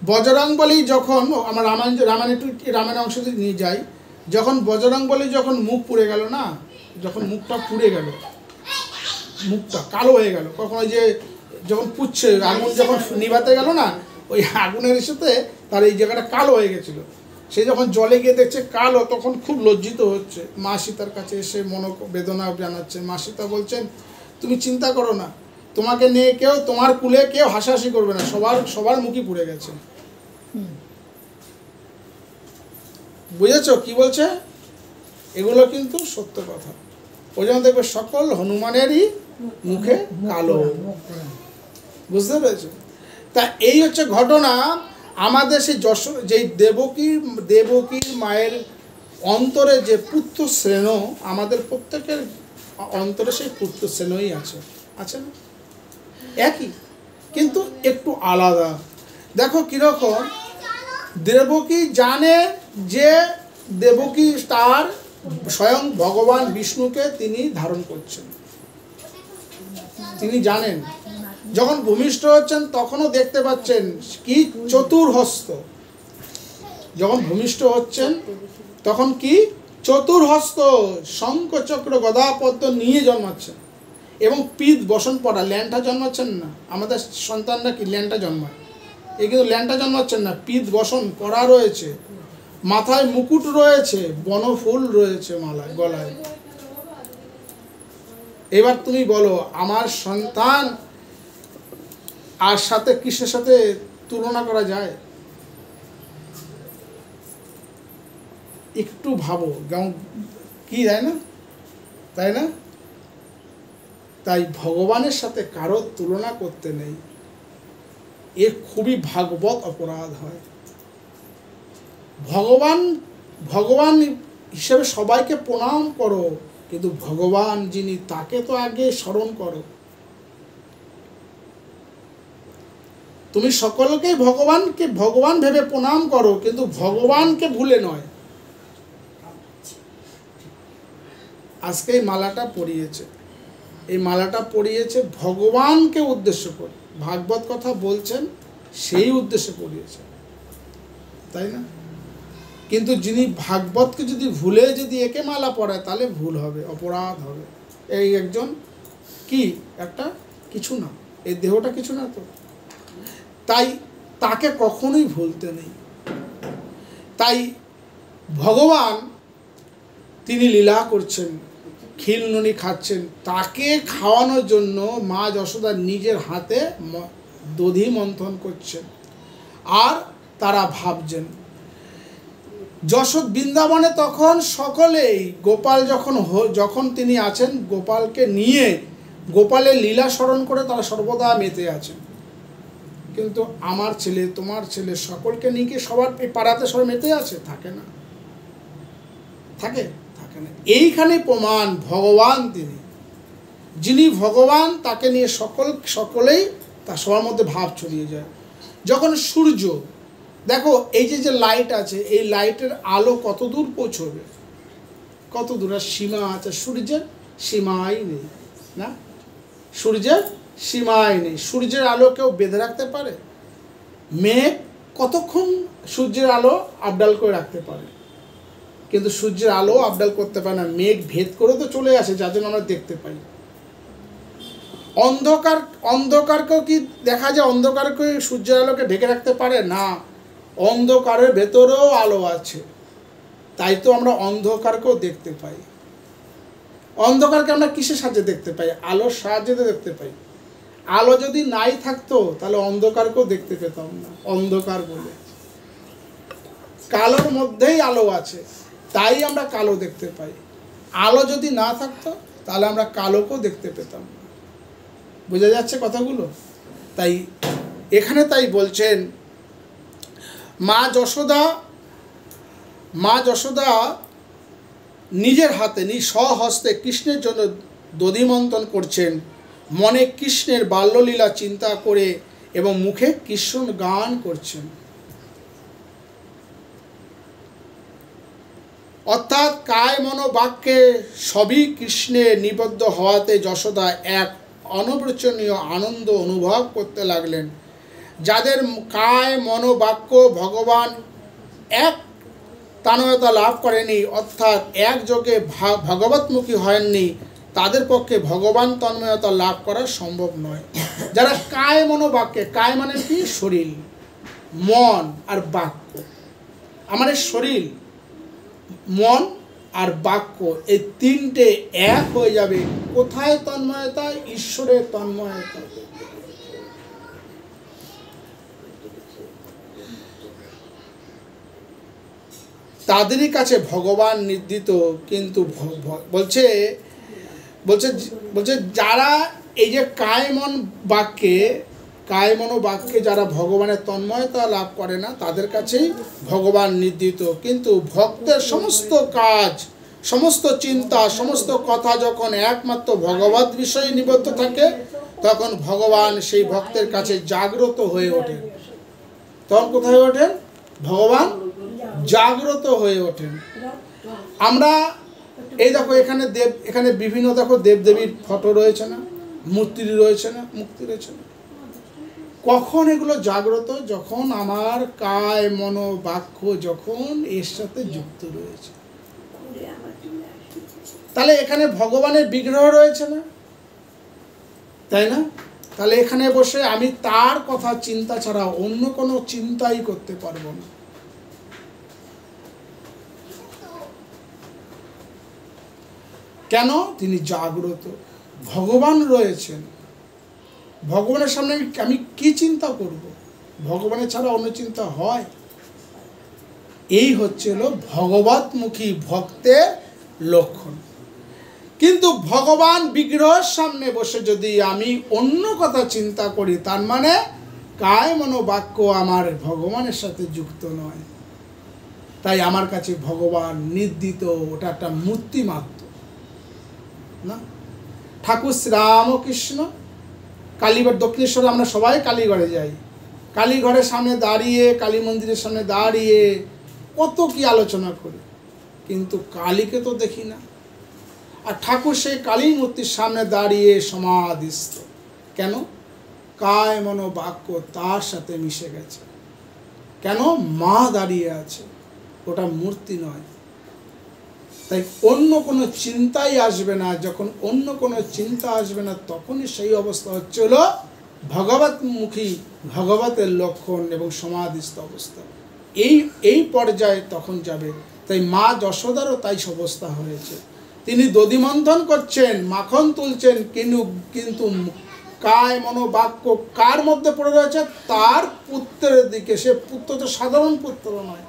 বজরংবলী যখন, আমার রামায়ণ অংশ নিয়ে যাই, যখন বজরংবলী যখন মুখ পুড়ে গেল না, যখন মুখটা পুড়ে গেল, মুখটা কালো হয়ে গেল, কখন ওই যে যখন পুড়ছে আগুন যখন নিভাতে গেল না, ওই আগুনের সাথে তার এই জায়গাটা কালো হয়ে গেছিলো। সে যখন জলে গিয়ে দেখছে কালো, তখন খুব লজ্জিত হচ্ছে। মা সীতার কাছে এসে বেদনা জানাচ্ছে। মা সীতা বলছেন, তুমি চিন্তা করো না, তোমাকে নিয়ে কেউ, তোমার কুলে কেউ হাসাহাসি করবে না, সবার মুখই পুড়ে গেছে। বুঝেছ কি বলছে? এগুলো কিন্তু সত্য কথা। ওই জন্য দেখবে সকল হনুমানেরই মুখে কালো। বুঝতে পেরেছো? তা এই হচ্ছে ঘটনা। আমাদের সেই যেই দেবকীর মায়ের অন্তরে যে পুত্র শ্রেণ, আমাদের প্রত্যেকের অন্তরে সেই পুত্র শ্রেণই আছে না? একই, কিন্তু একটু আলাদা। দেখো কিরকম, দেবকী জানে যে দেবকী তার স্বয়ং ভগবান বিষ্ণুকে তিনি ধারণ করছেন, তিনি জানেন। যখন ভূমিষ্ঠ হচ্ছেন তখনও দেখতে পাচ্ছেন কি চতুর্হস্ত। যখন ভূমিষ্ঠ হচ্ছেন তখন কি চতুর্হস্ত, শঙ্খ চক্র গদা পদ্ম নিয়ে জন্মাচ্ছেন, এবং পীত বসন পরা, ল্যাংটা জন্মাচ্ছেন না। আমাদের সন্তানরা কি ল্যাংটা জন্মায়? এ কিন্তু ল্যাংটা জন্মাচ্ছেন না, পীত বসন পরা রয়েছে, মাথায় মুকুট রয়েছে, বনফুল রয়েছে মালায়, গলায়। এবার তুমি বলো, আমার সন্তান আর সাথে কৃষ্ণের সাথে তুলনা করা যায়? একটু ভাবো, কি তাই না? তাই ভগবানের সাথে কারো তুলনা করতে নেই। এ খুবই ভাগবত অপরাধ হয়। ভগবান হিসেবে সবাইকে প্রণাম করো, কিন্তু ভগবান যিনি তাকে তো আগে স্মরণ করো। তুমি সকলকেই ভগবান ভেবে প্রণাম করো, কিন্তু ভগবানকে ভুলে নয়। আজকে এই মালাটা পরিয়েছে ভগবানকে উদ্দেশ্য করে, ভাগবত কথা বলছেন সেই উদ্দেশ্যে পরিয়েছে, তাই না? কিন্তু যিনি ভাগবতকে যদি ভুলে যদি একে মালা পরায়, তাহলে ভুল হবে, অপরাধ হবে। এই একজন কি একটা কিছু না, এই দেহটা কিছু না তো, তাই তাকে কখনোই ভুলতে নেই। তাই ভগবান তিনি লীলা করছেন, খিলননি খাচ্ছেন, তাকে খাওয়ানোর জন্য মা যশোদা নিজের হাতে দধি মন্থন করছেন, আর তারা ভাবছেন। বৃন্দাবনে তখন সকলেই গোপাল যখন তিনি আছেন, গোপালকে নিয়ে গোপালের লীলা স্মরণ করে তারা সর্বদা মেতে আছেন। কিন্তু আমার ছেলে, তোমার ছেলে, সকলকে নিয়ে কি সবার পাড়াতে সবাই মেতে আছে? থাকে না। এইখানে প্রমাণ ভগবান তিনি, যিনি ভগবান তাকে নিয়ে সকলেই তার সবার মধ্যে ভাব ছড়িয়ে যায়। যখন সূর্য, দেখো এই যে লাইট আছে, এই লাইটের আলো কত দূর পৌঁছবে, কত দূর সীমা আছে সূর্যের, সীমাই নেই, না? সূর্যের সীমাই নেই। সূর্যের আলো কেউ বেঁধে রাখতে পারে? মেঘ কতক্ষণ সূর্যের আলো আবডাল করে রাখতে পারে, কিন্তু সূর্যের আলো আবডাল করতে পারে না। মেঘ ভেদ করে তো চলে আসে, যার জন্য আমরা দেখতে পাই। অন্ধকারকেও কি দেখা যায়? অন্ধকারকে সূর্যের আলোকে ঢেকে রাখতে পারে না। অন্ধকারের ভেতরেও আলো আছে, তাই তো আমরা অন্ধকারকেও দেখতে পাই। অন্ধকারকে আমরা কিসের সাহায্যে দেখতে পাই? আলোর সাহায্যে দেখতে পাই। আলো যদি নাই থাকতো তাহলে অন্ধকারকেও দেখতে পেতাম না। অন্ধকার বলে কালোর মধ্যেই আলো আছে, তাই আমরা কালো দেখতে পাই। আলো যদি না থাকতো তাহলে আমরা কালোকেও দেখতে পেতাম না। বোঝা যাচ্ছে কথাগুলো? তাই এখানে তাই বলছেন মা যশোদা নিজের হাতে স্বহস্তে কৃষ্ণের জন্য দধিমন্থন করছেন, মনে কৃষ্ণের বাল্যলীলা চিন্তা করে এবং মুখে কৃষ্ণ গান করছেন। অর্থাৎ কায় মনোবাক্যে সবই কৃষ্ণে নিবদ্ধ হওয়াতে যশোদা এক অনির্বচনীয় আনন্দ অনুভব করতে লাগলেন। যাদের কায় মনোবাক্য ভগবান এক তান্ময়তা লাভ করেনি, অর্থাৎ একযোগে ভগবতমুখী হয়নি, তাদের পক্ষে ভগবান তন্ময়তা লাভ করা সম্ভব নয়। যারা কায় মনোবাক্যে, কায় মানে কি? শরীর, মন আর বাক্য। আমাদের শরীর, মন আর বাক্য এই তিনটে এক হয়ে যাবে। কোথায় তন্ময়তা? ঈশ্বরের তন্ময়তা। তাদেরই কাছে ভগবান নির্দিত। কিন্তু বলছে যারা এই যে কায় মনোবাক্যে যারা ভগবানের তন্ময়তা লাভ করে না, তাদের কাছেই ভগবান নির্দিত। কিন্তু ভক্তের সমস্ত কাজ, সমস্ত চিন্তা, সমস্ত কথা যখন একমাত্র ভগবত বিষয়ে নিবদ্ধ থাকে, তখন ভগবান সেই ভক্তের কাছে জাগ্রত হয়ে ওঠেন। তখন কোথায় ওঠেন? ভগবান জাগ্রত হয়ে ওঠেন। আমরা এই দেখো এখানে বিভিন্ন দেখো দেবদেবীর ফটো রয়েছে না, মূর্তি রয়েছে না, মুক্তি রয়েছে না। কখন এগুলো জাগ্রত? যখন আমার কায় মনো বাক্য যখন এর সাথে যুক্ত রয়েছে। তাহলে এখানে ভগবানের বিগ্রহ রয়েছে না, তাই না? তাহলে এখানে বসে আমি তার কথা চিন্তা ছাড়া অন্য কোনো চিন্তাই করতে পারবো না। কেন? তিনি জাগ্রত, ভগবান রয়েছেন। ভগবানের সামনে আমি কি চিন্তা করব? ভগবানের ছাড়া অন্য চিন্তা হয়? এই হচ্ছিল ভগবতমুখী ভক্তের লক্ষণ। কিন্তু ভগবান বিগ্রহের সামনে বসে যদি আমি অন্য কথা চিন্তা করি, তার মানে কায় মনোবাক্য আমার ভগবানের সাথে যুক্ত নয়। তাই আমার কাছে ভগবান নির্দিত, ওটা একটা মূর্তি মাত্র না। ঠাকুর শ্রীরামকৃষ্ণ কালীঘর, দক্ষিণেশ্বরে আমরা সবাই কালীঘরে যাই। কালীঘরের সামনে দাঁড়িয়ে, কালী মন্দিরের সামনে দাঁড়িয়ে কত কি আলোচনা করি, কিন্তু কালীকে তো দেখি না। আর ঠাকুর সেই কালী মূর্তির সামনে দাঁড়িয়ে সমাধিস্থ। কেন? কায় মনো বাক্য তার সাথে মিশে গেছে। কেন? মা দাঁড়িয়ে আছে, ওটা মূর্তি নয়। তাই অন্য কোনো চিন্তাই আসবে না। যখন অন্য কোনো চিন্তা আসবে না, তখনই সেই অবস্থা হচ্ছিল ভগবতমুখী, ভগবতের লক্ষণ এবং সমাধিস্থ অবস্থা। এই পর্যায়ে তখন যাবে। তাই মা যশোদারও তাই অবস্থা হয়েছে। তিনি দধিমন্থন করছেন, মাখন তুলছেন, কিন্তু কায় মনোবাক্য কার মধ্যে পড়ে রয়েছে? তার পুত্রের দিকে। সে পুত্র তো সাধারণ পুত্র নয়,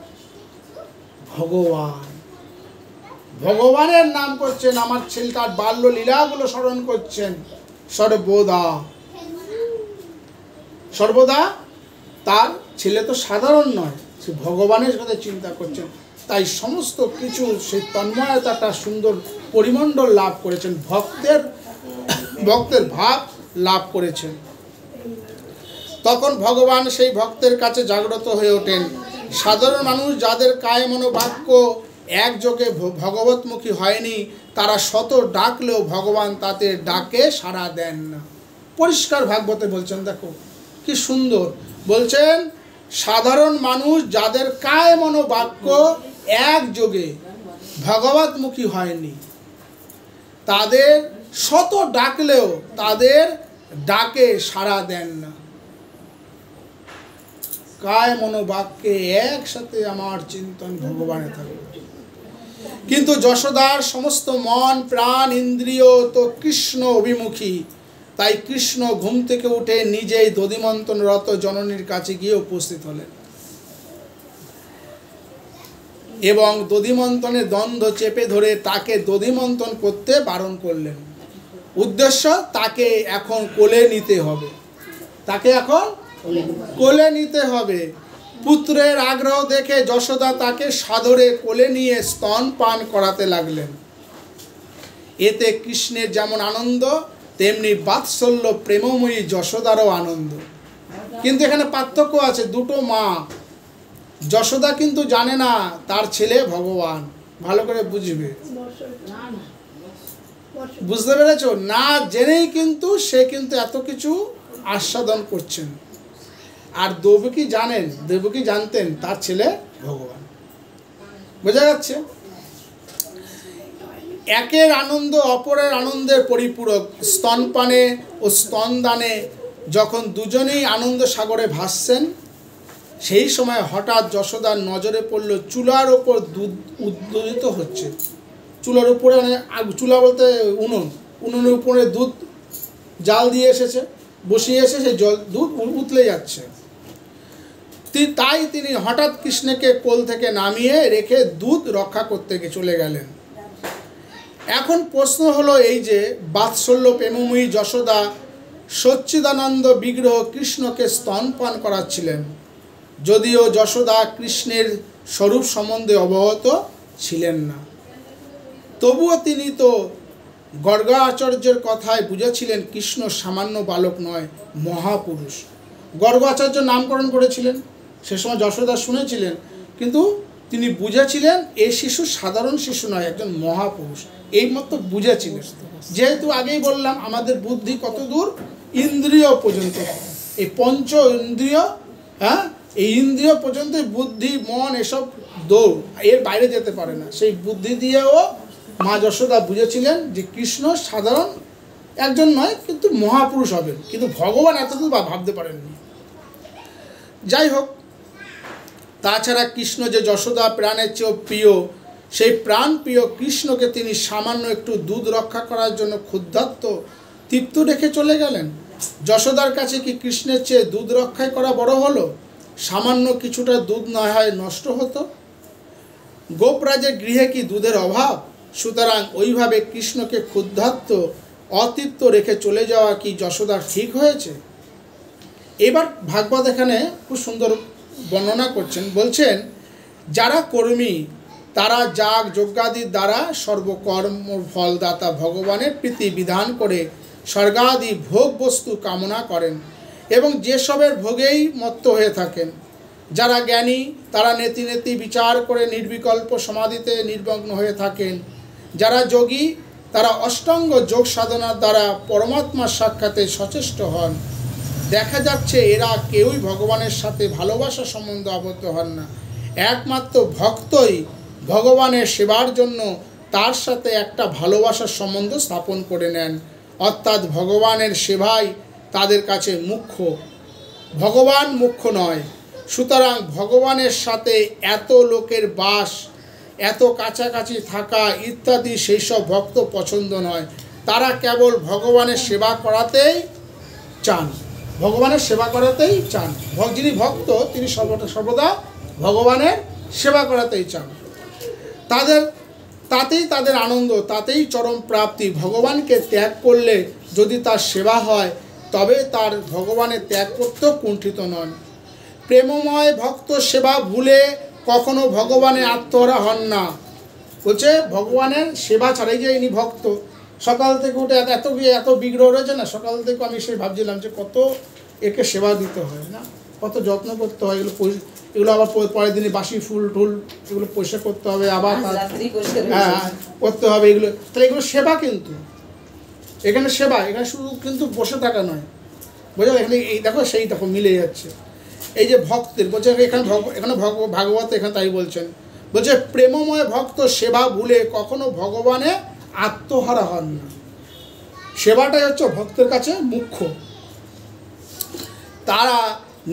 ভগবান। ভগবানের নাম করছেন, আমার ছেলেটার বাল্য লীলাগুলো স্মরণ করছেন সর্বদা। তার ছেলে তো সাধারণ নয়, সে ভগবানের কথা চিন্তা করছেন। তাই সমস্ত কিছু সেই তন্ময়তাটা সুন্দর পরিমণ্ডল লাভ করেছেন, ভক্তের ভাব লাভ করেছেন। তখন ভগবান সেই ভক্তের কাছে জাগ্রত হয়ে ওঠেন। সাধারণ মানুষ যাদের কায় মনোবাক্য একযোগে ভগবতমুখী হয়নি, তারা শত ডাকলেও ভগবান তাদের ডাকে সাড়া দেন না। পরিষ্কার ভাগবতে বলছেন, দেখো কি সুন্দর বলছেন, সাধারণ মানুষ যাদের কায় মনোবাক্য একযোগে ভগবতমুখী হয়নি, তাদের শত ডাকলেও তাদের ডাকে সাড়া দেন না। কায় মনোবাক্যে একসাথে আমার চিন্তন ভগবানে থাকবে। কিন্তু যশোদার সমস্ত মন প্রাণ ইন্দ্রিয় তো কৃষ্ণ অভিমুখী, তাই কৃষ্ণ ঘুম থেকে উঠে নিজেই দধিমন্থনরত জননীর কাছে গিয়ে উপস্থিত হলেন এবং দধিমন্থনে দ্বন্দ্ব চেপে ধরে তাকে দধিমন্থন করতে বারণ করলেন। উদ্দেশ্য, তাকে এখন কোলে নিতে হবে, তাকে এখন কোলে নিতে হবে। পুত্রের আগ্রহ দেখে যশোদা তাকে সাদরে কোলে নিয়ে স্তন পান করাতে লাগলেন। এতে কৃষ্ণের যেমন আনন্দ, তেমনি বাৎসল্য প্রেমময়ী যশোদারও আনন্দ। কিন্তু এখানে পার্থক্য আছে, দুটো মা। যশোদা কিন্তু জানে না তার ছেলে ভগবান, ভালো করে বুঝবে, বুঝতে পেরেছ? না জেনেই কিন্তু সে কিন্তু এত কিছু আস্বাদন করছেন। আর দেবকী জানেন, দেবকী জানতেন তার ছেলে ভগবান। বোঝা যাচ্ছে? একের আনন্দ অপরের আনন্দের পরিপূরক। স্তনপানে ও স্তনদানে যখন দুজনেই আনন্দ সাগরে ভাসছেন, সেই সময় হঠাৎ যশোদার নজরে পড়ল চুলার ওপর দুধ উদ্দোলিত হচ্ছে। চুলার উপরে, চুলা বলতে উনুন, উনুনের উপরে দুধ জাল দিয়ে এসেছে, বসিয়ে এসে সেই দুধ উতলে যাচ্ছে। তাই তিনি হঠাৎ কৃষ্ণকে কোল থেকে নামিয়ে রেখে দুধ রক্ষা করতে চলে গেলেন। এখন প্রশ্ন হলো এই যে, বাৎসল্য প্রেমময়ী যশোদা সচ্চিদানন্দ বিগ্রহ কৃষ্ণকে স্তনপান করাচ্ছিলেন, যদিও যশোদা কৃষ্ণের স্বরূপ সম্বন্ধে অবগত ছিলেন না। তবুও তিনি তো গর্গাচার্যের কথায় বুঝেছিলেন কৃষ্ণ সামান্য বালক নয়, মহাপুরুষ। গর্গাচার্য নামকরণ করেছিলেন, সে সময় যশোদা শুনেছিলেন, কিন্তু তিনি বুঝেছিলেন এই শিশু সাধারণ শিশু নয়, একজন মহাপুরুষ। এই মতো বুঝেছিলেন। যেহেতু আগেই বললাম আমাদের বুদ্ধি কত দূর, ইন্দ্রিয় পর্যন্ত, এই পঞ্চ ইন্দ্রিয়, হ্যাঁ, এই ইন্দ্রিয় পর্যন্ত বুদ্ধি মন এসব দৌড়, এর বাইরে যেতে পারে না। সেই বুদ্ধি দিয়েও মা যশোদা বুঝেছিলেন যে কৃষ্ণ সাধারণ একজন নয়, কিন্তু মহাপুরুষ হবেন, কিন্তু ভগবান এতদূর ভাবতে পারেননি। যাই হোক, তাছাড়া কৃষ্ণ যে যশোদা প্রাণের চেয়েও প্রিয়, সেই প্রাণ প্রিয় কৃষ্ণকে তিনি সামান্য একটু দুধ রক্ষা করার জন্য ক্ষুধার্ত তৃপ্ত রেখে চলে গেলেন। যশোদার কাছে কি কৃষ্ণের চেয়ে দুধ রক্ষায় করা বড় হলো? সামান্য কিছুটা দুধ না হয় নষ্ট হতো? গোপরাজের গৃহে কি দুধের অভাব? সুতরাং ওইভাবে কৃষ্ণকে ক্ষুধার্ত অতৃপ্ত রেখে চলে যাওয়া কি যশোদার ঠিক হয়েছে? এবার ভাগবত এখানে খুব সুন্দর বর্ণনা করছেন। বলছেন, যারা কর্মী তারা যাগ যজ্ঞাদির দ্বারা সর্বকর্ম ফলদাতা ভগবানের প্রীতি বিধান করে স্বর্গাদি ভোগ বস্তু কামনা করেন এবং যেসবের ভোগেই মত্ত হয়ে থাকেন। যারা জ্ঞানী তারা নেতি নেতি বিচার করে নির্বিকল্প সমাধিতে নির্মগ্ন হয়ে থাকেন। যারা যোগী তারা অষ্টাঙ্গ যোগ সাধনার দ্বারা পরমাত্মার সাক্ষাতে সচেষ্ট হন। দেখা যাচ্ছে এরা কেউই ভগবানের সাথে ভালোবাসা সম্বন্ধে আবদ্ধ হন না। একমাত্র ভক্তই ভগবানের সেবার জন্য তার সাথে একটা ভালোবাসার সম্বন্ধ স্থাপন করে নেন, অর্থাৎ ভগবানের সেবাই তাদের কাছে মুখ্য, ভগবান মুখ্য নয়। সুতরাং ভগবানের সাথে এত লোকের বাস, এত কাছাকাছি থাকা ইত্যাদি সেই সব ভক্ত পছন্দ নয়। তারা কেবল ভগবানের সেবা করাতেই চান, ভগবানের সেবা করাতেই চান। যিনি ভক্ত তিনি সর্বদা ভগবানের সেবা করাতেই চান। তাতেই তাদের আনন্দ, তাতেই চরম প্রাপ্তি। ভগবানকে ত্যাগ করলে যদি তার সেবা হয় তবে তার ভগবানের ত্যাগ করতেও কুণ্ঠিত নন। প্রেমময় ভক্ত সেবা ভুলে কখনো ভগবানের আত্মহারা হন না। বলছে ভগবানের সেবা ছাড়াই যে ইনি ভক্ত, সকাল থেকে উঠে এত বিগ্রহ রয়েছে না, সকাল থেকে আমি সেই ভাবছিলাম যে কত একে সেবা দিতে হয় না, কত যত্ন করতে হয়, এগুলো আবার পরের দিনে বাসি ফুল টুল এগুলো পরিষ্কার করতে হবে, আবার হ্যাঁ করতে হবে এগুলো। তাহলে এগুলো সেবা, কিন্তু এখানে সেবা, এখানে শুধু কিন্তু বসে থাকা নয়, বোঝা? এখানে এই দেখো, সেই দেখো মিলে যাচ্ছে। এই যে ভক্তের বলছে এখানে ভাগবত এখানে তাই বলছেন, বলছে প্রেমময় ভক্ত সেবা ভুলে কখনো ভগবানে আত্মহারা হন না। সেবাটাই হচ্ছে ভক্তের কাছে মুখ্য। তারা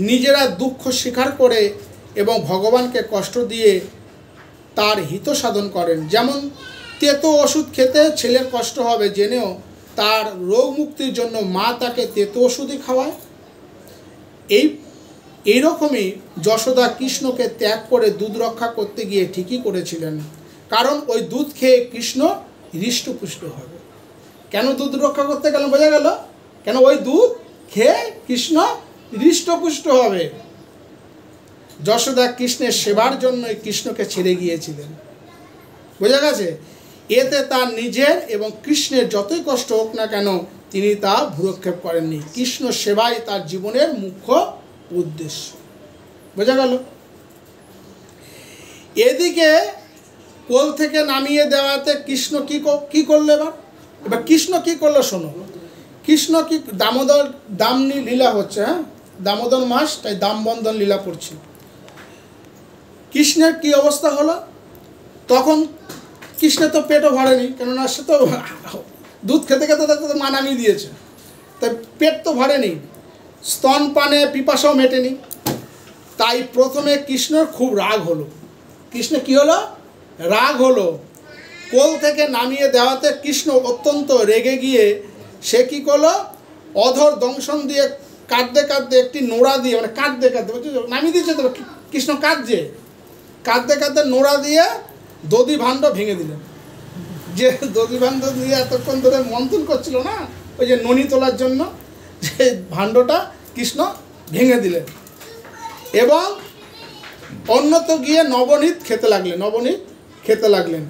নিজেরা দুঃখ স্বীকার করে এবং ভগবানকে কষ্ট দিয়ে তার হিত সাধন করেন। যেমন তেতো ওষুধ খেতে ছেলের কষ্ট হবে জেনেও তার রোগ মুক্তির জন্য মা তাকে তেতো ওষুধই খাওয়ায়। এইরকমই যশোদা কৃষ্ণকে ত্যাগ করে দুধ রক্ষা করতে গিয়ে ঠিকই করেছিলেন, কারণ ওই দুধ খেয়ে কৃষ্ণ হৃষ্টপুষ্ট হবে। কেন দুধ রক্ষা করতে গেলেন বোঝা গেল, কেন ওই দুধ খেয়ে কৃষ্ণ হৃষ্টপুষ্ট হবে। যশোদা কৃষ্ণের সেবার জন্যই কৃষ্ণকে ছেড়ে গিয়েছিলেন, বোঝা গেছে? এতে তার নিজের এবং কৃষ্ণের যতই কষ্ট হোক না কেন তিনি তা ভ্রুক্ষেপ করেননি। কৃষ্ণ সেবাই তার জীবনের মুখ্য উদ্দেশ্য, বোঝা গেল? এদিকে কোল থেকে নামিয়ে দেওয়াতে কৃষ্ণ কি করলো? এবার কৃষ্ণ কি করলো শোনো। কৃষ্ণ কি দামনি লীলা হচ্ছে, হ্যাঁ দামোদর মাস, তাই দামবন্ধন লীলা করছি। কৃষ্ণের কি অবস্থা হলো? তখন কৃষ্ণের তো পেটও ভরেনি, কেননা সে তো দুধ খেতে খেতে তাকে তো মা নামিয়ে দিয়েছে, তাই পেট তো ভরেনি, স্তনপানে পিপাসাও মেটেনি। তাই প্রথমে কৃষ্ণর খুব রাগ হলো। কৃষ্ণ কি হলো? রাগ হলো। কোল থেকে নামিয়ে দেওয়াতে কৃষ্ণ অত্যন্ত রেগে গিয়ে সে কী করলো? অধর দংশন দিয়ে কাঁদতে কাঁদতে একটি নোড়া দিয়ে, মানে কাঁদতে কাঁদতে নামিয়ে দিয়েছে তো কৃষ্ণ কাঁদতে কাঁদতে নোড়া দিয়ে দধি ভাণ্ড ভেঙে দিলেন। যে দধি ভাণ্ড দিয়ে এতক্ষণ ধরে মন্থন করছিল না, ওই যে ননি তোলার জন্য, যে ভাণ্ডটা কৃষ্ণ ভেঙে দিলেন এবং অন্যত গিয়ে নবনীত খেতে লাগলেন।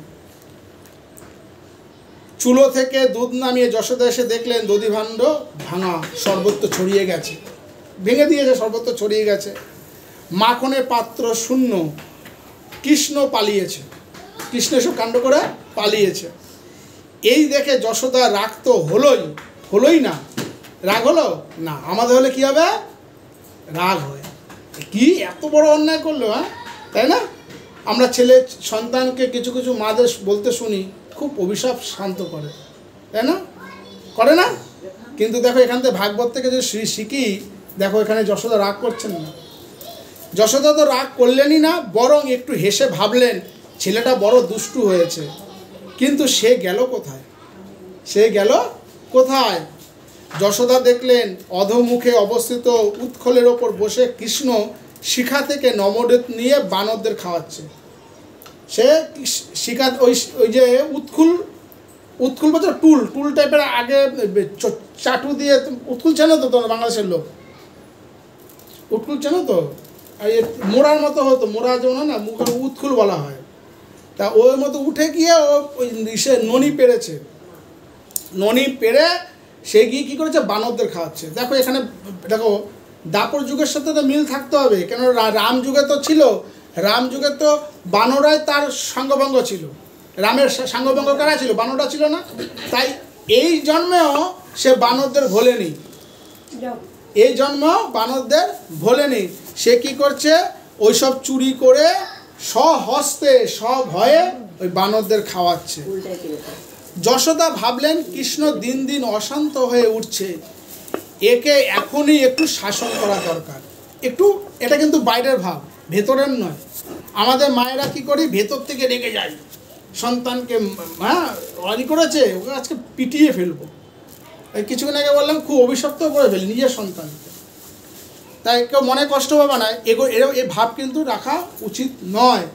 চুলো থেকে দুধ নামিয়ে যশোদা এসে দেখলেন দধি ভাণ্ড ভাঙা, সর্বত্র ছড়িয়ে গেছে, ভেঙে দিয়েছে, সর্বত্র ছড়িয়ে গেছে। মাখনে পাত্র শূন্য, কৃষ্ণ পালিয়েছে, কৃষ্ণ এসব কাণ্ড করে পালিয়েছে। এই দেখে যশোদা রাগ তো হলোই না। রাগ হলো না, আমাদের হলে কি হবে? রাগ হয়, কি এত বড় অন্যায় করলো, হ্যাঁ তাই না? আমরা ছেলে সন্তানকে কিছু কিছু মাদের বলতে শুনি, খুব অভিশাপ শান্ত করে, তাই না? করে না? কিন্তু দেখো এখান থেকে ভাগবত থেকে যে শিখি, দেখো এখানে যশোদা রাগ করছেন না। যশোদা তো রাগ করলেনই না, বরং একটু হেসে ভাবলেন ছেলেটা বড় দুষ্টু হয়েছে, কিন্তু সে গেল কোথায়? যশোদা দেখলেন অধোমুখে অবস্থিত উৎকলের ওপর বসে কৃষ্ণ শিখা থেকে নবনীত নিয়ে বানরদের খাওয়াচ্ছে। সে শিখা ওই যে উৎকুল বলছে টুল টাইপের, আগে চাটু দিয়ে, উৎকুল চেনো তো তোমার বাংলাদেশের লোক? উৎকুল চেনো তো? মোড়ার মতো হতো, মোড়া যেমন না, মুখে উৎকুল বলা হয়। তা ওর মতো উঠে গিয়ে ওই সে ননি পেরে সে গিয়ে কী করেছে? বানরদের খাওয়াচ্ছে। দেখো এখানে দেখো দাপর যুগের সাথে তো মিল থাকতে হবে, কেন রাম যুগে তো ছিল, রাম যুগে তো বানরাই তার সাঙ্গভঙ্গ ছিল। রামের সাঙ্গভঙ্গ কারা ছিল? বানররা ছিল না? তাই এই জন্মেও সে বানরদের ভোলেনি। সে কি করছে? ওইসব চুরি করে স্বহস্তে স্বভয়ে ওই বানরদের খাওয়াচ্ছে। যশোদা ভাবলেন কৃষ্ণ দিন দিন অশান্ত হয়ে উঠছে, একে এখনই একটু শাসন করা দরকার। এটা কিন্তু বাইরের ভাব, ভেতরের নয়। আমাদের মায়েরা কি করি? ভেতর থেকে রেগে যায়, সন্তানকে অরি করেছে, ওকে আজকে পিটিয়ে ফেলবো। কিছুক্ষণ আগে বললাম খুব অভিশপ্ত করে ফেলি নিজের সন্তানকে। তাই কেউ মনে কষ্ট পাবে না, এই ভাব কিন্তু রাখা উচিত নয়।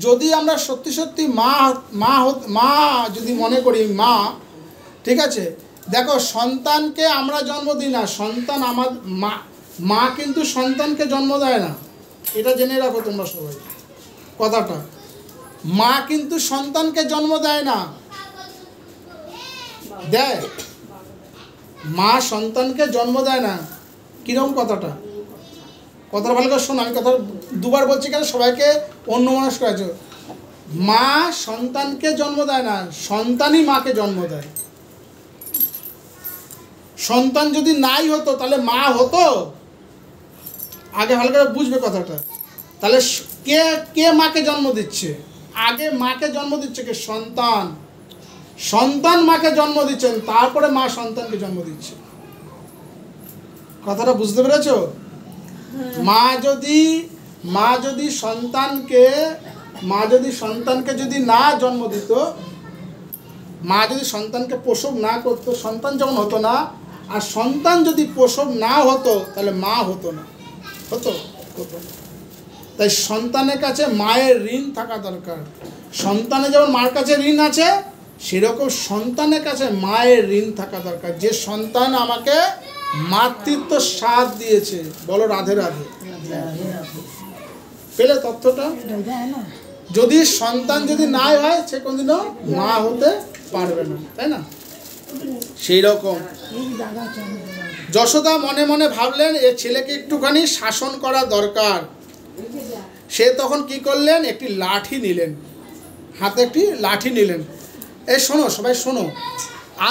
যদি আমরা সত্যি মা যদি মনে করি মা, ঠিক আছে, দেখো সন্তানকে আমরা জন্ম দিই না, সন্তান মা কিন্তু সন্তানকে জন্ম দেয় না, এটা জেনে রাখো তোমরা সবাই কথাটা। মা কিন্তু সন্তানকে জন্ম দেয় না, মা সন্তানকে জন্ম দেয় না। কিরকম কথাটা? কথাটা ভালো করে শোনো, আমি কথা দুবার বলছি কেন, সবাইকে অন্যমনস্ক আছে। মা সন্তানকে জন্ম দেয় না, সন্তানই মাকে জন্ম দেয়। সন্তান যদি নাই হতো তাহলে মা হতো? আগে ভালো করে বুঝবে কথাটা। তাহলে কে কে মাকে জন্ম দিচ্ছে? আগে মাকে জন্ম দিচ্ছে কে? সন্তান। সন্তান মাকে জন্ম দিচ্ছেন, তারপরে মা সন্তানকে জন্ম দিচ্ছে। কথাটা বুঝতে পেরেছো? মা যদি সন্তানকে যদি না জন্ম দিত, মা যদি সন্তানকে প্রসব না করতো, সন্তান যেমন হতো না। আর সন্তান যদি প্রসব না হতো তাহলে মা হতো না। হতো না। তাই সন্তানের কাছে মায়ের ঋণ থাকা দরকার। সন্তানের যেমন মার কাছে ঋণ আছে, সেরকম সন্তানের কাছে মায়ের ঋণ থাকা দরকার। যে সন্তান আমাকে মাতৃত্ব স্বাদ দিয়েছে, বলো রাধে রাধে। পেলে তথ্যটা? যদি সন্তান যদি নাই হয়, সে কোনদিনও মা হতে পারবে না, তাই না? সেই রকম যশোদা মনে মনে ভাবলেন এ ছেলেকে একটুখানি শাসন করা দরকার। সে তখন কি করলেন? একটি লাঠি নিলেন, হাতে একটি লাঠি নিলেন। এই শোনো, সবাই শোনো।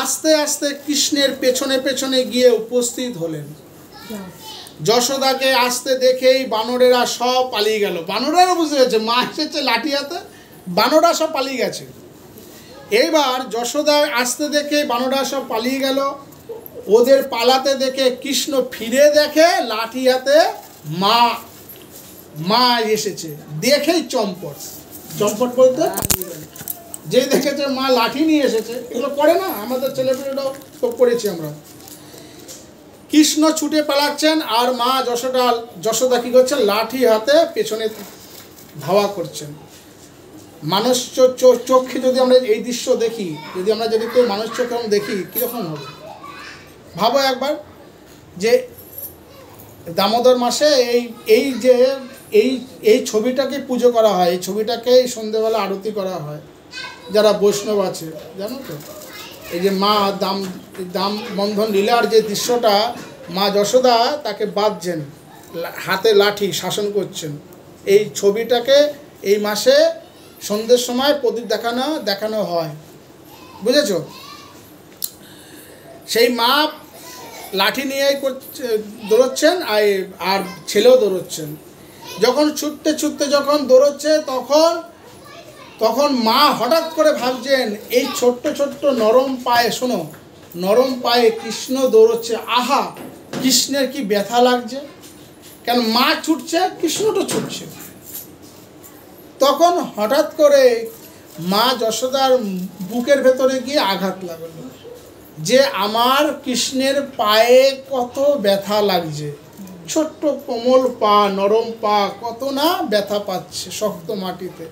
আস্তে আস্তে কৃষ্ণের পেছনে পেছনে গিয়ে উপস্থিত হলেন। যশোদাকে আসতে দেখেই বানরেরা সব পালিয়ে গেল। বানরেরা বুঝতে পেরেছে মা এসেছে লাঠি হাতে, বানররা সব পালিয়ে গেছে। এইবার যশোদা আসতে দেখে বানররা সব পালিয়ে গেল। ওদের পালাতে দেখে কৃষ্ণ ফিরে দেখে লাঠি হাতে মা এসেছে। দেখেই চম্পট বলতে, যে দেখেছে মা লাঠি নিয়ে এসেছে, এগুলো করে না আমাদের ছেলেপেলেরাও তো করেছি আমরা। কৃষ্ণ ছুটে পালাচ্ছেন, আর মা যশোদা কি করছেন? লাঠি হাতে পেছনে ধাওয়া করছেন। মানুষ চোখে যদি আমরা এই দৃশ্য দেখি, যদি কেউ মানুষ চোখে দেখি, কীরকম হবে ভাবো একবার। যে দামোদর মাসে এই ছবিটাকে পুজো করা হয়, এই ছবিটাকে সন্ধ্যেবেলা আরতি করা হয়। যারা বৈষ্ণব আছে জানো তো, এই যে মা দাম বন্ধন লীলার যে দৃশ্যটা, মা যশোদা তাকে বাঁধছেন, হাতে লাঠি শাসন করছেন। এই ছবিটাকে এই মাসে সন্ধ্যের সময় প্রদীপ দেখানো হয়, বুঝেছো? সেই মা লাঠি নিয়ে দৌড়চ্ছেন, আর ছেলেও দৌড়চ্ছেন। যখন ছুটতে যখন দৌড়চ্ছে, তখন মা হঠাৎ করে ভাবছেন এই ছোট্ট নরম পায়ে, শোনো, নরম পায়ে কৃষ্ণ দৌড়চ্ছে। আহা, কৃষ্ণের কি ব্যথা লাগছে। কেন মা ছুটছে, কৃষ্ণটা ছুটছে। তখন হঠাৎ করে মা যশোদার বুকের ভেতরে গিয়ে আঘাত লাগলো, যে আমার কৃষ্ণের পায়ে কত ব্যথা লাগছে। ছোট্ট কোমল পা, নরম পা, কত না ব্যথা পাচ্ছে শক্ত মাটিতে।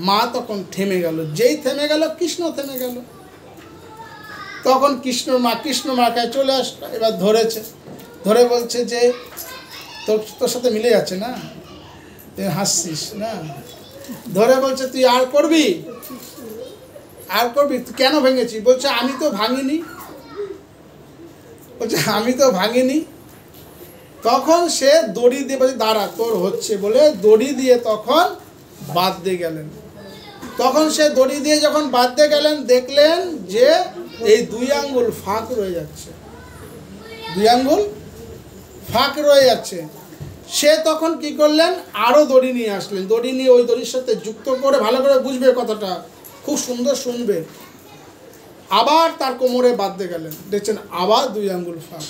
মা তখন থেমে গেল। যেই থেমে গেল, কৃষ্ণ থেমে গেল। তখন কৃষ্ণ মার কাছে চলে আসলো। এবার ধরে বলছে যে তোর সাথে মিলে যাচ্ছে না, তুই হাসছিস না। ধরে বলছে তুই আর করবি, তুই কেন ভেঙেছিস? বলছে আমি তো ভাঙিনি। তখন সে দড়ি দিয়ে বলছে দাঁড়া, তোর হচ্ছে বলে দড়ি দিয়ে তখন বাঁধতে গেলেন। তখন সে দড়ি দিয়ে যখন বাঁধতে গেলেন, দেখলেন যে এই 2 আঙ্গুল ফাঁক রয়ে যাচ্ছে, 2 আঙ্গুল ফাঁক রয়ে যাচ্ছে। সে তখন কি করলেন? আরও দড়ি নিয়ে আসলেন। দড়ি নিয়ে ওই দড়ির সাথে যুক্ত করে, ভালো করে বুঝবে কথাটা, খুব সুন্দর শুনবে। আবার তার কোমরে বাঁধতে গেলেন, দেখছেন আবার 2 আঙ্গুল ফাঁক।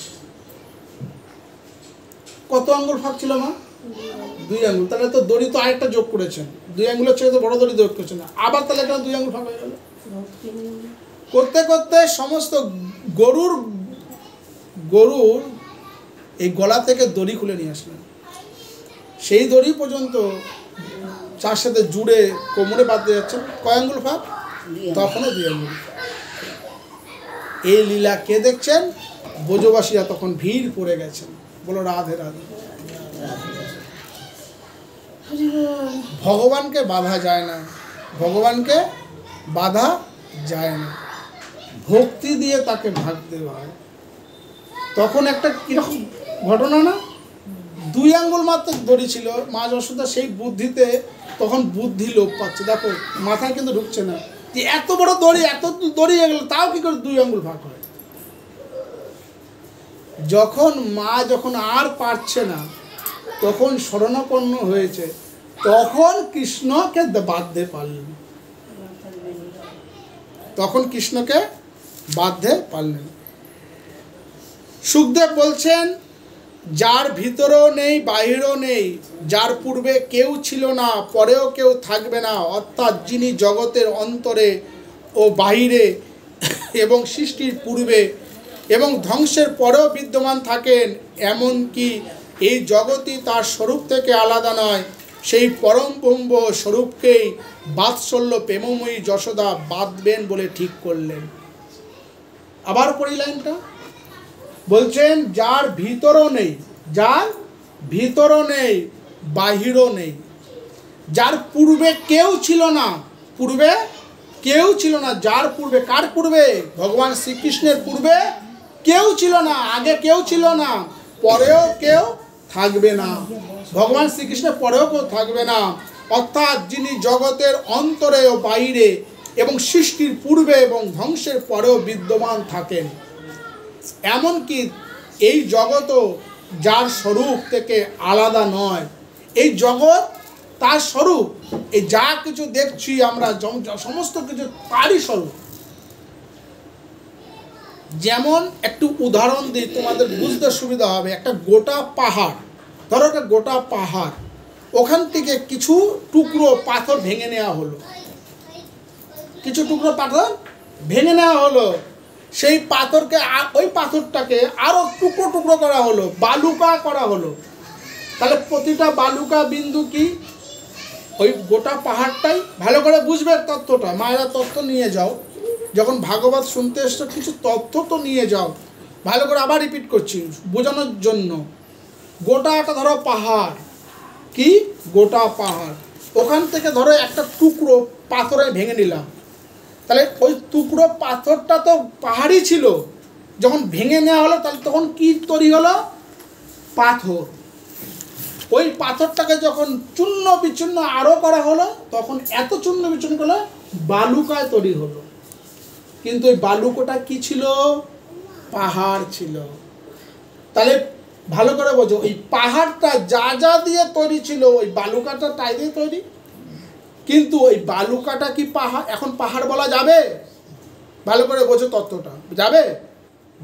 কত আঙ্গুল ফাঁক ছিল মা? 2 আঙ্গুল। তাহলে তো দড়ি তো আরেকটা যোগ করেছেন, 2 আঙ্গুলের চেয়ে তো বড় দড়ি যোগ করেছেন। আবার তাহলে কেন 2 আঙ্গুল ফাঁক হয়ে গেল? করতে করতে সমস্ত গরুর এই গলা থেকে দড়ি খুলে নিয়ে আসলেন। সেই দড়ি পর্যন্ত তার সাথে জুড়ে কোমরে বাঁধতে যাচ্ছেন। কয় আঙ্গুল ফাঁক? তখনও 2 আঙ্গুল। এই লীলা কে দেখছেন? ব্রজবাসীরা তখন ভিড় পড়ে গেছেন। বলো রাধে রাধে। ভগবানকে বাধা যায় না, ভক্তি দিয়ে তাকে ভাগ দেওয়া হয়। তখন একটা কিরকম ঘটনা না, 2 2 আঙ্গুল মাত্র দড়ি ছিল। মা যশোদা সেই বুদ্ধিতে তখন বুদ্ধি লোপ পাচ্ছে, দেখো মাথায় কিন্তু ঢুকছে না যে এত বড় দড়ি, এত দড়ি এগুলো তাও কি করে 2 আঙ্গুল ভাগ হয়। যখন মা যখন আর পারছে না, তখন শরণাপন্ন হয়েছে, তখন কৃষ্ণকে বাঁধতে পারলেন, তখন কৃষ্ণকে বাঁধতে পারলেন। সুখদেব বলছেন, যার ভিতরেও নেই বাহিরেও নেই, যার পূর্বে কেউ ছিল না পরেও কেউ থাকবে না, অর্থাৎ যিনি জগতের অন্তরে ও বাহিরে এবং সৃষ্টির পূর্বে এবং ধ্বংসের পরেও বিদ্যমান থাকেন, এমনকি এই জগৎই তার স্বরূপ থেকে আলাদা নয়, সেই পরম ব্রহ্ম স্বরূপকেই বাৎসল্য প্রেমময়ী যশোদা বাঁধবেন বলে ঠিক করলেন। আবার পড়ি লাইনটা, বলছেন যার ভিতরও নেই, যার ভিতরও নেই বাহিরও নেই, যার পূর্বে কেউ ছিল না, পূর্বে কেউ ছিল না, যার পূর্বে, কার পূর্বে? ভগবান শ্রীকৃষ্ণের পূর্বে কেউ ছিল না, আগে কেউ ছিল না, পরেও কেউ থাকবে না, ভগবান শ্রীকৃষ্ণের পরেও কেউ থাকবে না, অর্থাৎ যিনি জগতের অন্তরে ও বাইরে এবং সৃষ্টির পূর্বে এবং ধ্বংসের পরেও বিদ্যমান থাকেন, এমনকি এই জগৎও যার স্বরূপ থেকে আলাদা নয়, এই জগৎ তার স্বরূপ, এই যা কিছু দেখছি আমরা সমস্ত কিছু তারই স্বরূপ। যেমন একটু উদাহরণ দিই, তোমাদের বুঝতে সুবিধা হবে। একটা গোটা পাহাড়, ধরো একটা গোটা পাহাড়, ওখান থেকে কিছু টুকরো পাথর ভেঙে নেওয়া হলো, কিছু টুকরো পাথর ভেঙে নেওয়া হলো, সেই পাথরকে, ওই পাথরটাকে আরো টুকরো টুকরো করা হলো, বালুকা করা হলো। তাহলে প্রতিটা বালুকা বিন্দু কি? ওই গোটা পাহাড়টাই। ভালো করে বুঝবে তথ্যটা, মায়েরা তথ্য নিয়ে যাও, যখন ভাগবত শুনতে এসছো কিছু তথ্য তো নিয়ে যাও, ভালো করে আবার রিপিট করছি বোঝানোর জন্য। গোটা একটা ধরো পাহাড়, কি গোটা পাহাড়, ওখান থেকে ধরো একটা টুকরো পাথরে ভেঙে নিলাম, তাহলে ওই টুকরো পাথরটা তো পাহাড়ই ছিল, যখন ভেঙে নেওয়া হলো তাহলে তখন কি তৈরি হলো? পাথর। ওই পাথরটাকে যখন চূর্ণ বিচূর্ণ আরও করা হলো, তখন এত চূর্ণ বিচূর্ণ করলে বালুকায় তৈরি হলো। কিন্তু ওই বালুকাটা কি ছিল? পাহাড় ছিল। তাহলে ভালো করে বোঝো, ওই পাহাড়টা যা যা দিয়ে তৈরি ছিল, ওই বালুকাটা তাই দিয়ে তৈরি। কিন্তু ওই বালুকাটা কি পাহাড়? এখন পাহাড় বলা যাবে? ভালো করে বোঝো তত্ত্বটা, যাবে?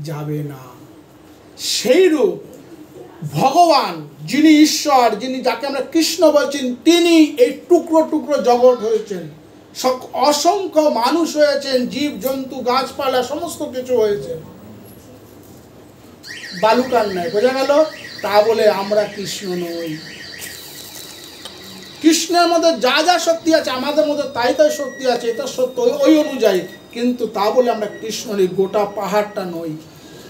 যাবে না। সেইরূপ ভগবান, যিনি ঈশ্বর, যিনি যাকে আমরা কৃষ্ণ বলছেন, তিনি এই টুকরো টুকরো জগৎ হয়েছেন, অসংখ্য মানুষ হয়েছেন, জীব জন্তু গাছপালা সমস্ত কিছু হয়েছে, বালুকার নয়। বোঝা গেল? তা বলে আমরা কৃষ্ণ নই। কৃষ্ণের মধ্যে যা যা শক্তি আছে আমাদের মধ্যে তাই তাই শক্তি আছে, এটা সত্য ওই অনুযায়ী, কিন্তু তা বলে আমরা কৃষ্ণ নই, গোটা পাহাড়টা নই।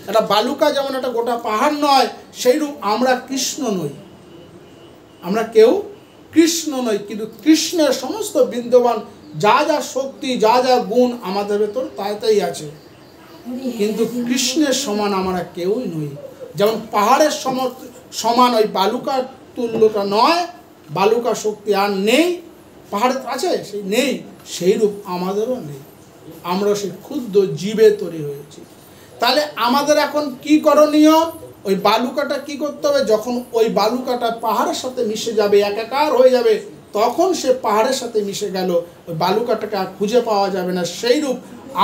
একটা বালুকা যেমন একটা গোটা পাহাড় নয়, সেইরূপ আমরা কৃষ্ণ নই, আমরা কেউ কৃষ্ণ নই। কিন্তু কৃষ্ণের সমস্ত বিদ্যমান যা যা শক্তি, যা যা গুণ আমাদের ভেতর তাই তাই আছে, কিন্তু কৃষ্ণের সমান আমরা কেউই নই। যেমন পাহাড়ের সমান ওই বালুকার তুল্যটা নয়, বালুকা শক্তি আর নেই, পাহাড়ে আছে সেই নেই, সেইরূপ আমাদেরও নেই, আমরা সেই ক্ষুদ্র জীবে তৈরি হয়েছি। তাহলে আমাদের এখন কি করণীয়? ওই বালুকাটা কি করতে হবে? যখন ওই বালুকাটা পাহাড়ের সাথে মিশে যাবে, একাকার হয়ে যাবে, তখন সে পাহাড়ের সাথে মিশে গেল, ওই বালুকাটাকে আর খুঁজে পাওয়া যাবে না। সেইরূপ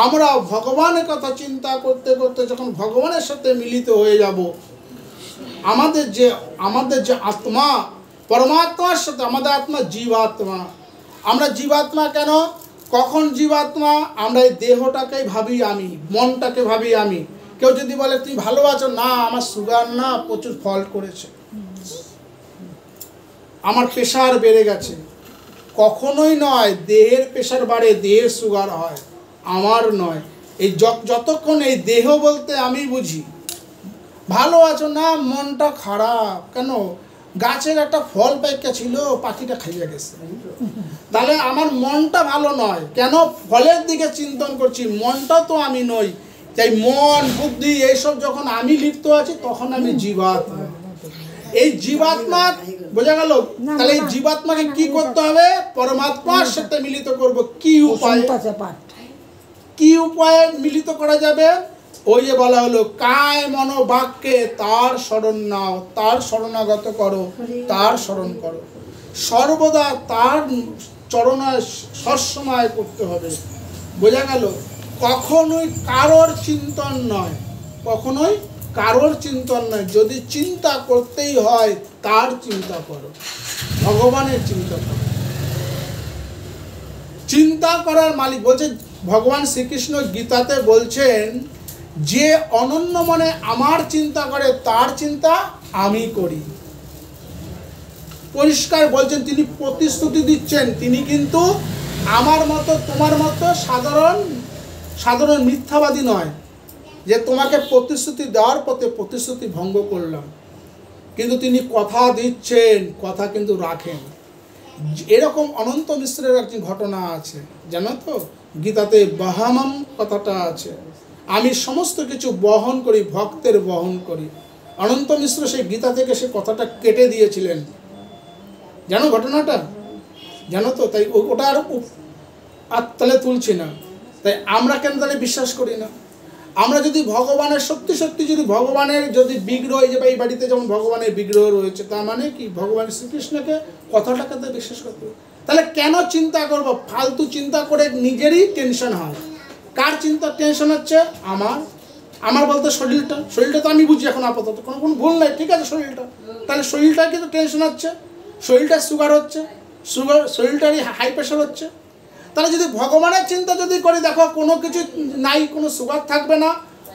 আমরা ভগবানের কথা চিন্তা করতে করতে যখন ভগবানের সাথে মিলিত হয়ে যাব, আমাদের যে আত্মা পরমাত্মার সাথে, আমাদের আত্মা জীবাত্মা। আমরা জীবাত্মা কেন? কখন জীবাত্মা? আমরা এই দেহটাকেই ভাবি আমি, মনটাকে ভাবি আমি। কেউ যদি বলে তুমি ভালো আছো, না আমার সুগার না, প্রচুর ফল্ট করেছে, আমার প্রেশার বেড়ে গেছে। কখনোই নয়, দেহের প্রেশার বাড়ে, দেহের সুগার হয়, আমার নয়। এই যতক্ষণ এই দেহ বলতে আমি বুঝি ভালো আছো, না মনটা খারাপ কেন? গাছের একটা ফল পাইকা ছিল, পাখিটা খাইয়া গেছে, তাহলে আমার মনটা ভালো নয় কেন? ফলের দিকে চিন্তন করছি, মনটা তো আমি নই। তাই মন বুদ্ধি এইসব যখন আমি লিপ্ত আছি, তখন আমি জীবাত্মা। এই জীবাত্মা, বোঝা গেল? তাহলে এই জীবাত্মাকে কি করতে হবে? পরমাত্মার সাথে মিলিত করব। কি উপায়? কি উপায়ে মিলিত করা যাবে? ওই যে বলা হলো, কায় মনো বাক্যে তার শরণ নাও, তার শরণাগত করো, তার শরণ করো, সর্বদা তার চরণায় সবসময় করতে হবে। বোঝা গেল? কখনোই কারোর চিন্তন নয়, কখনোই কারোর চিন্তন নয়। যদি চিন্তা করতেই হয় তার চিন্তা করো, ভগবানের চিন্তা করো। চিন্তা করার মালিক বলছে, ভগবান শ্রীকৃষ্ণ গীতাতে বলছেন যে অনন্য মনে আমার চিন্তা করে তার চিন্তা আমি করি। পরিষ্কার বলছেন, তিনি প্রতিশ্রুতি দিচ্ছেন, তিনি কিন্তু আমার মতো তোমার মতো সাধারণ মিথ্যাবাদী নয়, যে তোমাকে প্রতিশ্রুতি দেওয়ার পথে প্রতিশ্রুতি ভঙ্গ করলাম। কিন্তু তিনি কথা দিচ্ছেন, কথা কিন্তু রাখেন। এরকম অনন্ত মিশ্রের একটি ঘটনা আছে, জানো তো? গীতাতে বাহামম কথাটা আছে, আমি সমস্ত কিছু বহন করি, ভক্তের বহন করি। অনন্ত মিশ্র সেই গীতা থেকে সে কথাটা কেটে দিয়েছিলেন, জানো ঘটনাটা? জানো তো? তাই ওটা আর তাহলে তুলছি না। তাই আমরা কেন তাহলে বিশ্বাস করি না? আমরা যদি ভগবানের সত্যি সত্যি যদি ভগবানের যদি বিগ্রহ, এই যে এই বাড়িতে যেমন ভগবানের বিগ্রহ রয়েছে, তার মানে কি ভগবান শ্রীকৃষ্ণকে কথাটাকে তো বিশ্বাস করতে হবে। তাহলে কেন চিন্তা করব? ফালতু চিন্তা করে নিজেরই টেনশন হয়। কার চিন্তা টেনশন হচ্ছে? আমার বলতে শরীরটা তো আমি বুঝি এখন আপাতত, কোনো ভুল নাই, ঠিক আছে শরীরটা। তাহলে শরীরটা কিন্তু টেনশন হচ্ছে, শরীরটার সুগার হচ্ছে, শরীরটারই হাই প্রেশার হচ্ছে। তাহলে যদি ভগবানের চিন্তা যদি করি, দেখো কোনো কিছু নাই, কোনো সুগার থাকবে না,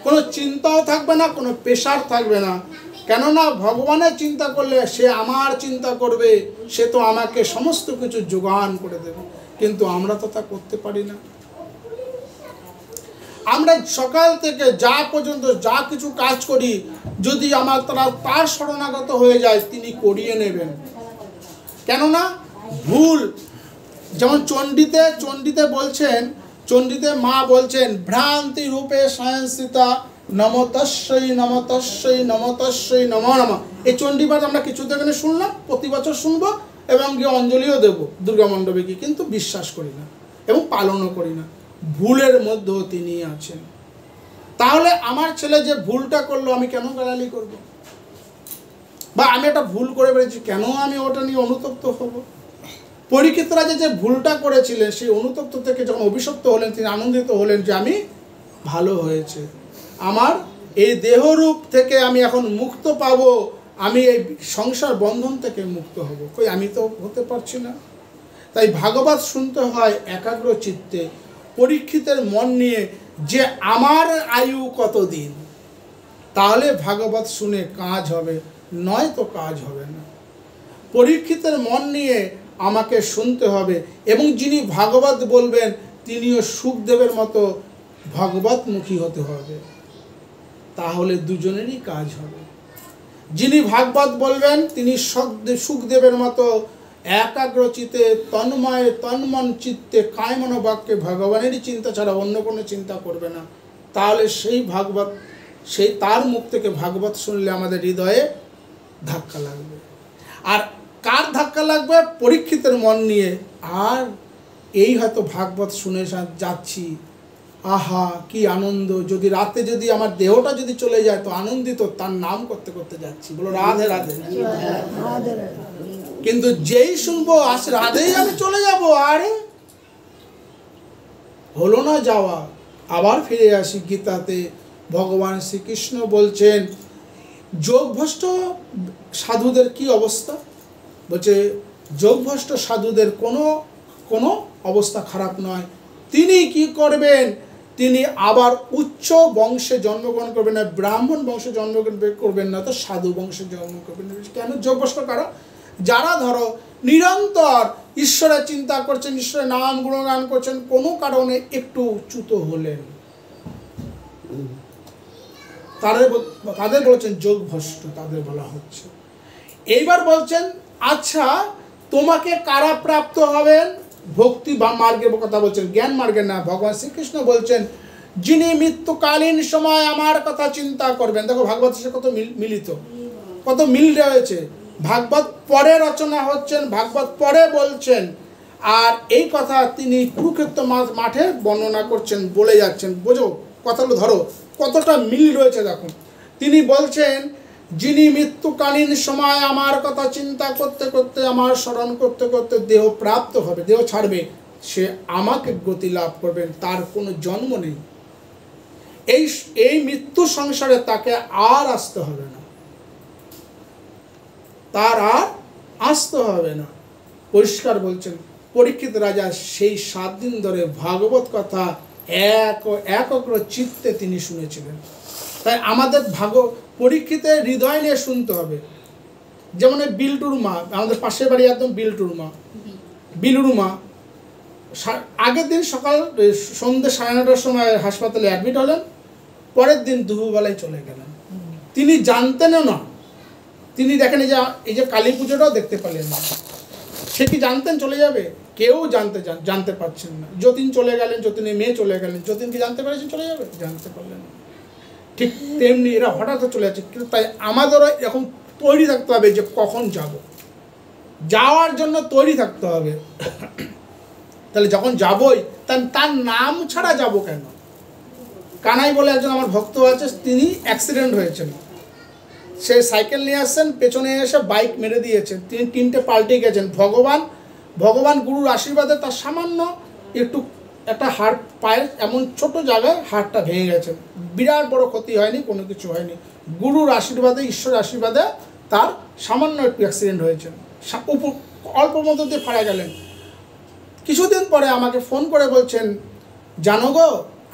কোনো চিন্তাও থাকবে না, কোনো প্রেশার থাকবে না। কেননা ভগবানের চিন্তা করলে সে আমার চিন্তা করবে, সে তো আমাকে সমস্ত কিছু যোগান করে দেবে। কিন্তু আমরা তো তা করতে পারি না। আমরা সকাল থেকে যা পর্যন্ত যা কিছু কাজ করি, যদি আমার তার শরণাগত হয়ে যায়, তিনি করিয়ে নেবেন। কেননা ভুল, যেমন চণ্ডীতে বলছেন, চণ্ডীতে মা বলছেন, ভ্রান্তি রূপে স্বয়ংসিতা নমতস্যই নমতস্যই নমতস্যই নমো নমঃ। এই চণ্ডীপাঠ আমরা কিছুদিন এখানে শুনলাম, প্রতি বছর শুনবো এবং গিয়ে অঞ্জলিও দেবো দুর্গা মণ্ডপে গিয়ে, কিন্তু বিশ্বাস করি না এবং পালনও করি না। ভুলের মধ্যেও তিনি আছেন। তাহলে আমার ছেলে যে ভুলটা করলো, আমি কেন গালালি করব? বা আমি একটা ভুল করে বেরিয়েছি, কেন আমি ওটা নিয়ে অনুতপ্ত হব? পরীক্ষিত রাজা যে ভুলটা করেছিলেন, সেই অনুতপ্ত থেকে যখন অভিশপ্ত হলেন, তিনি আনন্দিত হলেন যে আমি ভালো হয়েছে, আমার এই দেহরূপ থেকে আমি এখন মুক্ত পাব, আমি এই সংসার বন্ধন থেকে মুক্ত হব। কই আমি তো হতে পারছি না। তাই ভাগবত শুনতে হয় একাগ্র চিত্তে, পরীক্ষিতের মন নিয়ে, যে আমার আয়ু কতদিন, তাহলে ভাগবত শুনে কাজ হবে, নয় তো কাজ হবে না। পরীক্ষিতের মন নিয়ে আমাকে শুনতে হবে, এবং যিনি ভাগবত বলবেন তিনিও সুখদেবের মতো ভগবতমুখী হতে হবে, তাহলে দুজনেরই কাজ হবে। যিনি ভাগবত বলবেন তিনি সুখদেবের মতো একাগ্রচিতে তন্মন চিত্তে কায়মন বাক্যে ভগবানেরই চিন্তা ছাড়া অন্য কোনো চিন্তা করবে না, তাহলে সেই তার মুখ থেকে ভাগবত শুনলে আমাদের হৃদয়ে ধাক্কা লাগবে। আর কার ধাক্কা লাগবে? পরীক্ষিতের মন নিয়ে। আর এই হয়তো ভাগবত শুনে যাচ্ছি, আহা কি আনন্দ, যদি রাতে যদি আমার দেহটা যদি চলে যায় তো আনন্দিত, তার নাম করতে করতে যাচ্ছি, বলো রাধে রাধে। কিন্তু যেই শুনবো আজ রাধেই আমি চলে যাব, আরে হলো না যাওয়া। আবার ফিরে আসি গীতাতে, ভগবান শ্রীকৃষ্ণ বলছেন যোগভ্রষ্ট সাধুদের কি অবস্থা? বলছে যোগভ্রষ্ট সাধুদের কোনো অবস্থা খারাপ নয়। তিনি কি করবেন? তিনি আবার উচ্চ বংশে জন্মগ্রহণ করবেন না, ব্রাহ্মণ বংশে জন্মগ্রহণ করবেন না, তো সাধু বংশে জন্ম করবেন। কেন যোগভ্রষ্ট কারা? যারা ধরো নিরন্তর ঈশ্বরের চিন্তা করছেন, ঈশ্বরের নাম গুণগান করছেন, কোনো কারণে একটু চ্যুত হলেন, তাদের বলছেন যোগভ্রষ্ট, তাদের বলা হচ্ছে। এইবার বলছেন আচ্ছা তোমাকে কারা প্রাপ্ত হবেন? ভক্তি বা মার্গের কথা বলছেন, জ্ঞান মার্গের না। ভগবান শ্রীকৃষ্ণ বলছেন যিনি মৃত্যুকালীন সময় আমার কথা চিন্তা করবেন। দেখো ভাগবতের সাথে কত মিলিত। কত মিল রয়েছে। ভাগবত পরে রচনা হচ্ছেন, ভাগবত পরে বলছেন, আর এই কথা তিনি কুরুক্ষেত্র মাঠে বর্ণনা করছেন, বলে যাচ্ছেন। বোঝো কথাগুলো, ধরো কতটা মিল রয়েছে। দেখুন তিনি বলছেন, যিনি মৃত্যুকালীন সময় আমার কথা চিন্তা করতে করতে, আমার স্মরণ করতে করতে দেহ প্রাপ্ত হবে, দেহ ছাড়বে, সে আমাকে গতি লাভ করবেন, তার কোনো জন্ম নেই। এই মৃত্যু সংসারে তাকে আর আসতে হবে না, তার আর আসতে হবে না। পরিষ্কার বলছেন। পরীক্ষিত রাজা সেই 7 দিন ধরে ভাগবত কথা একাগ্র চিত্তে তিনি শুনেছিলেন। তাই আমাদের পরীক্ষিতের হৃদয় নিয়ে শুনতে হবে। যেমন বিল্টুর মা, আমাদের পাশের বাড়ি একদম বিল্টুর মা, বিলুর মা, আগের দিন সকাল সন্ধ্যে 9:30টার সময় হাসপাতালে অ্যাডমিট হলেন, পরের দিন দুপুরবেলায় চলে গেলেন। তিনি জানতেনও না। তিনি দেখেন এই যে কালী পুজোটাও দেখতে পেলেন না। সে কি জানতেন চলে যাবে? কেউ জানতে পারছেন না। যতীন চলে গেলেন, যতীনের মেয়ে চলে গেলেন, যতীন কি জানতে পেরেছেন চলে যাবে? জানতে পারলেন না। ঠিক তেমনি এরা হঠাৎ চলে যাচ্ছে। কিন্তু তাই আমাদেরও এরকম তৈরি থাকতে হবে যে কখন যাব, যাওয়ার জন্য তৈরি থাকতে হবে। তাহলে যখন যাবই, তার নাম ছাড়া যাব কেন? কানাই বলে একজন আমার ভক্ত আছে, তিনি অ্যাক্সিডেন্ট হয়েছেন। সে সাইকেল নিয়ে আসছেন, পেছনে এসে বাইক মেরে দিয়েছেন, তিনি 3টে পাল্টে গেছেন। ভগবান গুরুর আশীর্বাদে তার সামান্য একটু একটা হাড়, পায়ের এমন ছোট জায়গায় হাড়টা ভেঙে গেছেন, বিরাট বড় ক্ষতি হয়নি, কোনো কিছু হয়নি। গুরুর আশীর্বাদে, ঈশ্বরের আশীর্বাদে তার সামান্য একটু অ্যাক্সিডেন্ট হয়েছে, অল্প মতো দিয়ে ফাড়া গেলেন। কিছুদিন পরে আমাকে ফোন করে বলছেন, জানো গো,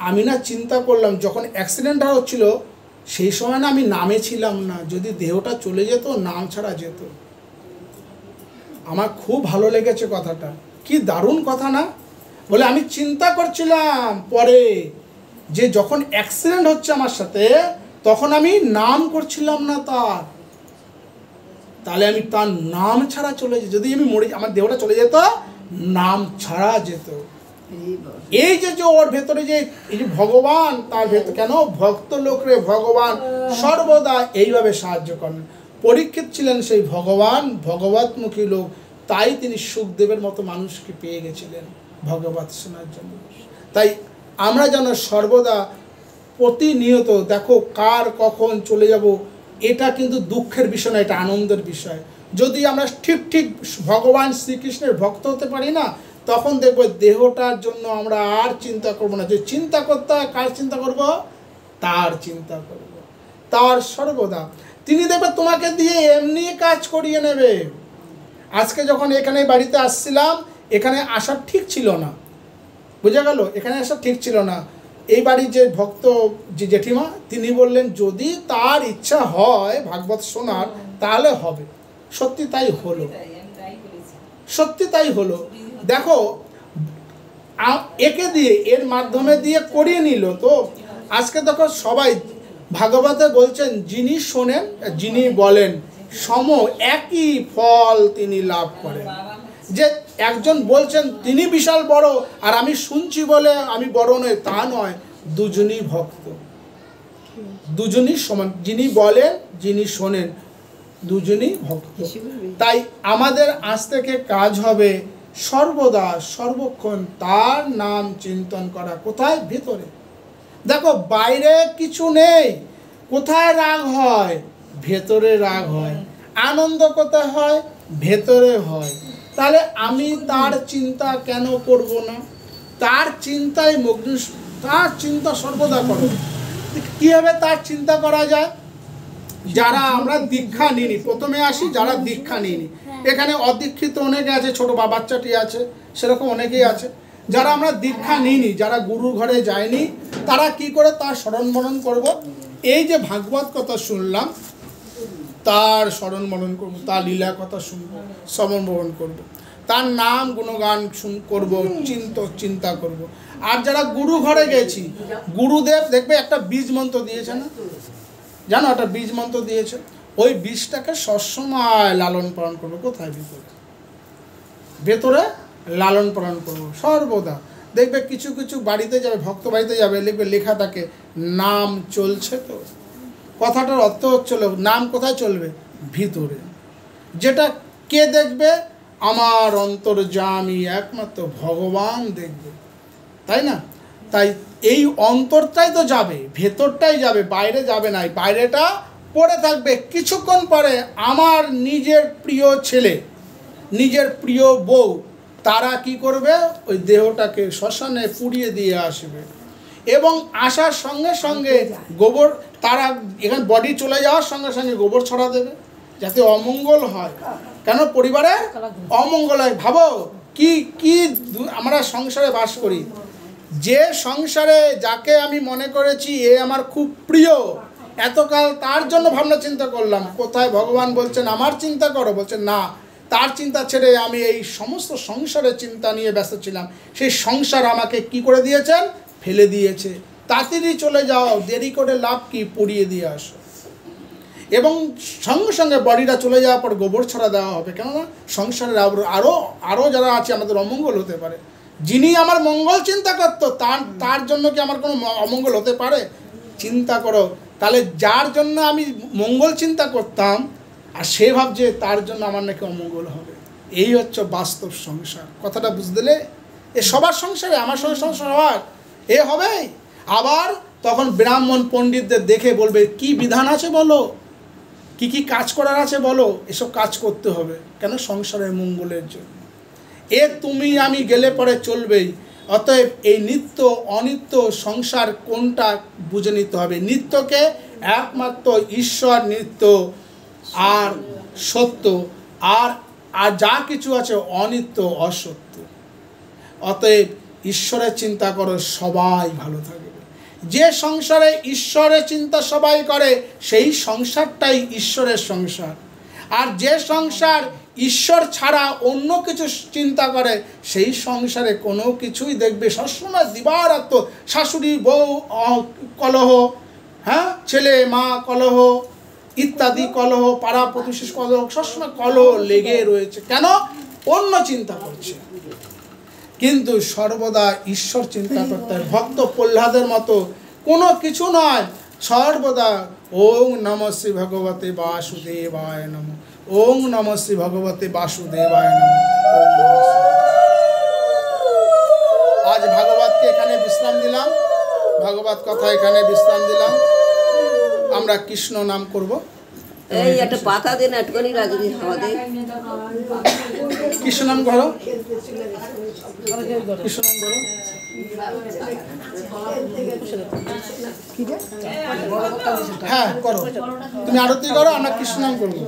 আমি না চিন্তা করলাম যখন অ্যাক্সিডেন্টটা হচ্ছিল সেই সময় না আমি নামে ছিলাম না, যদি দেহটা চলে যেত নাম ছাড়া যেত। আমার খুব ভালো লেগেছে কথাটা, কি দারুণ কথা না? বলে আমি চিন্তা করছিলাম পরে যে যখন অ্যাক্সিডেন্ট হচ্ছে আমার সাথে, তখন আমি নাম করছিলাম না তার, তাহলে আমি তার নাম ছাড়া চলে যেত, যদি আমি মরে আমার দেহটা চলে যেত নাম ছাড়া যেত। এই যে ওর ভেতরে যে এই যে ভগবান, তার ভেতর কেন ভক্ত লোকরে ভগবান সর্বদা এইভাবে সাহায্য করেন। পরীক্ষিত ছিলেন সেই ভগবতমুখী লোক, তাই তিনি সুখদেবের মতো মানুষকে পেয়ে গেছিলেন ভগবত শোনার জন্য। তাই আমরা যেন সর্বদা প্রতিনিয়ত, দেখো কার কখন চলে যাব, এটা কিন্তু দুঃখের বিষয় না, এটা আনন্দের বিষয়। যদি আমরা ঠিক ভগবান শ্রীকৃষ্ণের ভক্ত হতে পারি না, তখন দেখবো দেহটার জন্য আমরা আর চিন্তা করব না। যে চিন্তা করতে হয়, কার চিন্তা করব? তার চিন্তা করব, তার সর্বদা। তিনি দেখবে তোমাকে দিয়ে এমনি কাজ করিয়ে নেবে। আজকে যখন এখানে বাড়িতে আসছিলাম, এখানে আসা ঠিক ছিল না, বুঝা গেল, এখানে আসা ঠিক ছিল না। এই বাড়ির যে ভক্ত, যে জেঠিমা, তিনি বললেন যদি তার ইচ্ছা হয় ভাগবত শোনার তাহলে হবে। সত্যি তাই হলো, সত্যি তাই হলো। দেখো একে দিয়ে, এর মাধ্যমে দিয়ে করিয়ে নিল। তো আজকে দেখো সবাই ভাগবতে বলছেন, যিনি শোনেন, যিনি বলেন, সম একই ফল তিনি লাভ করেন। যে একজন বলছেন তিনি বিশাল বড়, আর আমি শুনছি বলে আমি বড় নয়, তা নয়। দুজনই ভক্ত, দুজনই সমান। যিনি বলেন, যিনি শোনেন, দুজনই ভক্ত। তাই আমাদের আজ থেকে কাজ হবে সর্বদা সর্বক্ষণ তার নাম চিন্তন করা। কোথায়? ভেতরে। দেখো বাইরে কিছু নেই। কোথায় রাগ হয়? ভেতরে রাগ হয়। আনন্দ কোথায় হয়? ভেতরে হয়। তাহলে আমি তার চিন্তা কেন করব না? তার চিন্তায় মগ্ন, তার চিন্তা সর্বদা করো। কীভাবে তার চিন্তা করা যায়? যারা আমরা দীক্ষা নিইনি, প্রথমে আসি যারা দীক্ষা নিইনি, এখানে অদীক্ষিত অনেকে আছে, ছোট বাচ্চাটি আছে, সেরকম অনেকেই আছে। যারা আমরা দীক্ষা নিইনি, যারা গুরু ঘরে যায়নি, তারা কি করে তার স্মরণ মনন করব? এই যে ভাগবত কথা শুনলাম, তার স্মরণ মনন করবো, তার লীলা কথা শুনবো, শ্রবণ মনন করবো, তার নাম গুণগান করবো, চিন্তা করব। আর যারা গুরু ঘরে গেছি, গুরুদেব দেখবে একটা বীজ মন্ত্র দিয়েছে না, জানো, একটা বীজ মন্ত্র দিয়েছে। ওই বীজটাকে সবসময় লালন পালন করবো। কোথায়? ভিতরে, ভেতরে লালন পালন করবো সর্বদা। দেখবে কিছু কিছু বাড়িতে যাবে, ভক্ত বাড়িতে যাবে, দেখবে লেখা থাকে নাম চলছে। তো কথাটার অর্থ হচ্ছিল নাম কোথায় চলবে? ভিতরে, যেটা কে দেখবে? আমার অন্তর্যামী একমাত্র ভগবান দেখবে, তাই না? তাই এই অন্তরটাই তো যাবে, ভেতরটাই যাবে, বাইরে যাবে না। বাইরেটা পড়ে থাকবে, কিছুক্ষণ পরে আমার নিজের প্রিয় ছেলে, নিজের প্রিয় বউ, তারা কি করবে? ওই দেহটাকে শ্মশানে পুড়িয়ে দিয়ে আসবে, এবং আসার সঙ্গে সঙ্গে গোবর, তারা এখানে বডি চলে যাওয়ার সঙ্গে সঙ্গে গোবর ছড়া দেবে, যাতে অমঙ্গল হয়। কেন? পরিবারে অমঙ্গল হয়। ভাবো কি কি আমরা সংসারে বাস করি, যে সংসারে যাকে আমি মনে করেছি এ আমার খুব প্রিয়, এতকাল তার জন্য ভাবনা চিন্তা করলাম, কোথায় ভগবান বলছেন আমার চিন্তা করো? বলছেন না, তার চিন্তা ছেড়ে আমি এই সমস্ত সংসারের চিন্তা নিয়ে ব্যস্ত ছিলাম। সেই সংসার আমাকে কি করে দিয়েছেন? ফেলে দিয়েছে। তাড়াতাড়ি চলে যাও, দেরি করে লাভ কি? পুড়িয়ে দিয়ে আসো। এবং সঙ্গে সঙ্গে বডিটা চলে যাওয়ার পর গোবর ছড়া দেওয়া হবে। কেননা সংসারের আরও যারা আছে আমাদের অমঙ্গল হতে পারে। যিনি আমার মঙ্গল চিন্তা করতো, তার জন্য কি আমার কোনো অমঙ্গল হতে পারে? চিন্তা করো, তাহলে যার জন্য আমি মঙ্গল চিন্তা করতাম, আর সে ভাবছে তার জন্য আমার নাকি অমঙ্গল হবে। এই হচ্ছে বাস্তব সংসার। কথাটা বুঝতে দিলে? এ সবার সংসারে, আমার সংসার সবার এ হবে। আবার তখন ব্রাহ্মণ পণ্ডিতদের দেখে বলবে কি বিধান আছে বলো, কি কি কাজ করার আছে বলো, এসব কাজ করতে হবে। কেন? সংসারের মঙ্গলের জন্য। তুমি আমি গেলে পরে চলবেই। অতএব এই নিত্য অনিত্য সংসার কোনটা বুঝে নিতে হবে। নিত্যকে একমাত্র ঈশ্বর নিত্য আর সত্য, আর যা কিছু আছে অনিত্য অসত্য। অতএব ঈশ্বরের চিন্তা করো, সবাই ভালো থাকবে। যে সংসারে ঈশ্বরের চিন্তা সবাই করে, সেই সংসারটাই ঈশ্বরের সংসার। আর যে সংসার ঈশ্বর ছাড়া অন্য কিছু চিন্তা করে, সেই সংসারে কোনো কিছুই দেখবে সবসময় দিবারাত্র শাশুড়ি বউ কলহ, হ্যাঁ, ছেলে মা কলহ ইত্যাদি কলহ, পাড়া প্রতিবেশী কলহ, সবসময় কলহ লেগে রয়েছে। কেন? অন্য চিন্তা করছে। কিন্তু সর্বদা ঈশ্বর চিন্তা করতে হয়। ভক্ত প্রহ্লাদের মতো কোনো কিছু নয়, সর্বদা ওং নমঃ শ্রী ভগবতে বাসুদেবায় নমঃ, ওং নমঃ শ্রী ভগবতে বাসুদেবায় নমঃ। আজ ভাগবতকে এখানে বিশ্রাম দিলাম, ভাগবত কথা এখানে বিশ্রাম দিলাম। আমরা কৃষ্ণ নাম করব। এই একটা পাতা দেন, একটুখানি রাজনী হাওয়া দে। কৃষ্ণ নাম করো, কৃষ্ণ নাম করো। হ্যাঁ করো, তুমি আরতি করো, আমরা কৃষ্ণ নাম করবো।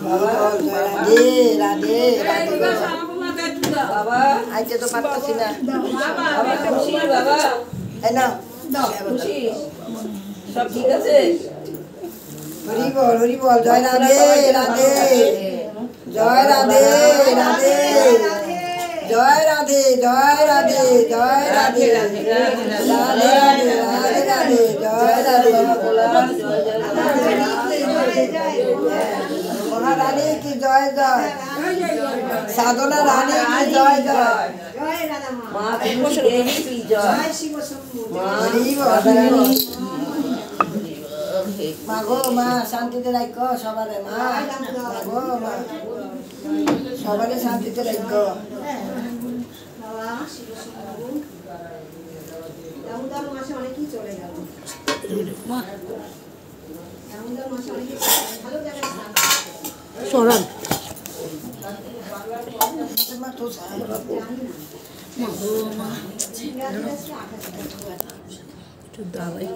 রাধে রাধে রাধে বাবা আইতে তো পারতাছি না বাবা খুশি বাবা এই নাও খুশি সব ঠিক আছে হরি বল জয় রাধে রাধে জয় রাধে রাধে জয় রাধে জয় রাধে জয় রাধে রাধে রাধে রাধে রাধে জয় রাধে মহারানী কি জয় জয় সাধনা রানী কি জয় জয় মা দেবী কি জয় হরি বল মা গো মা শান্তিতে রাখো সবারে মা গো মা সবারে শান্তিতে রাখো সরান একটু দাঁড়াই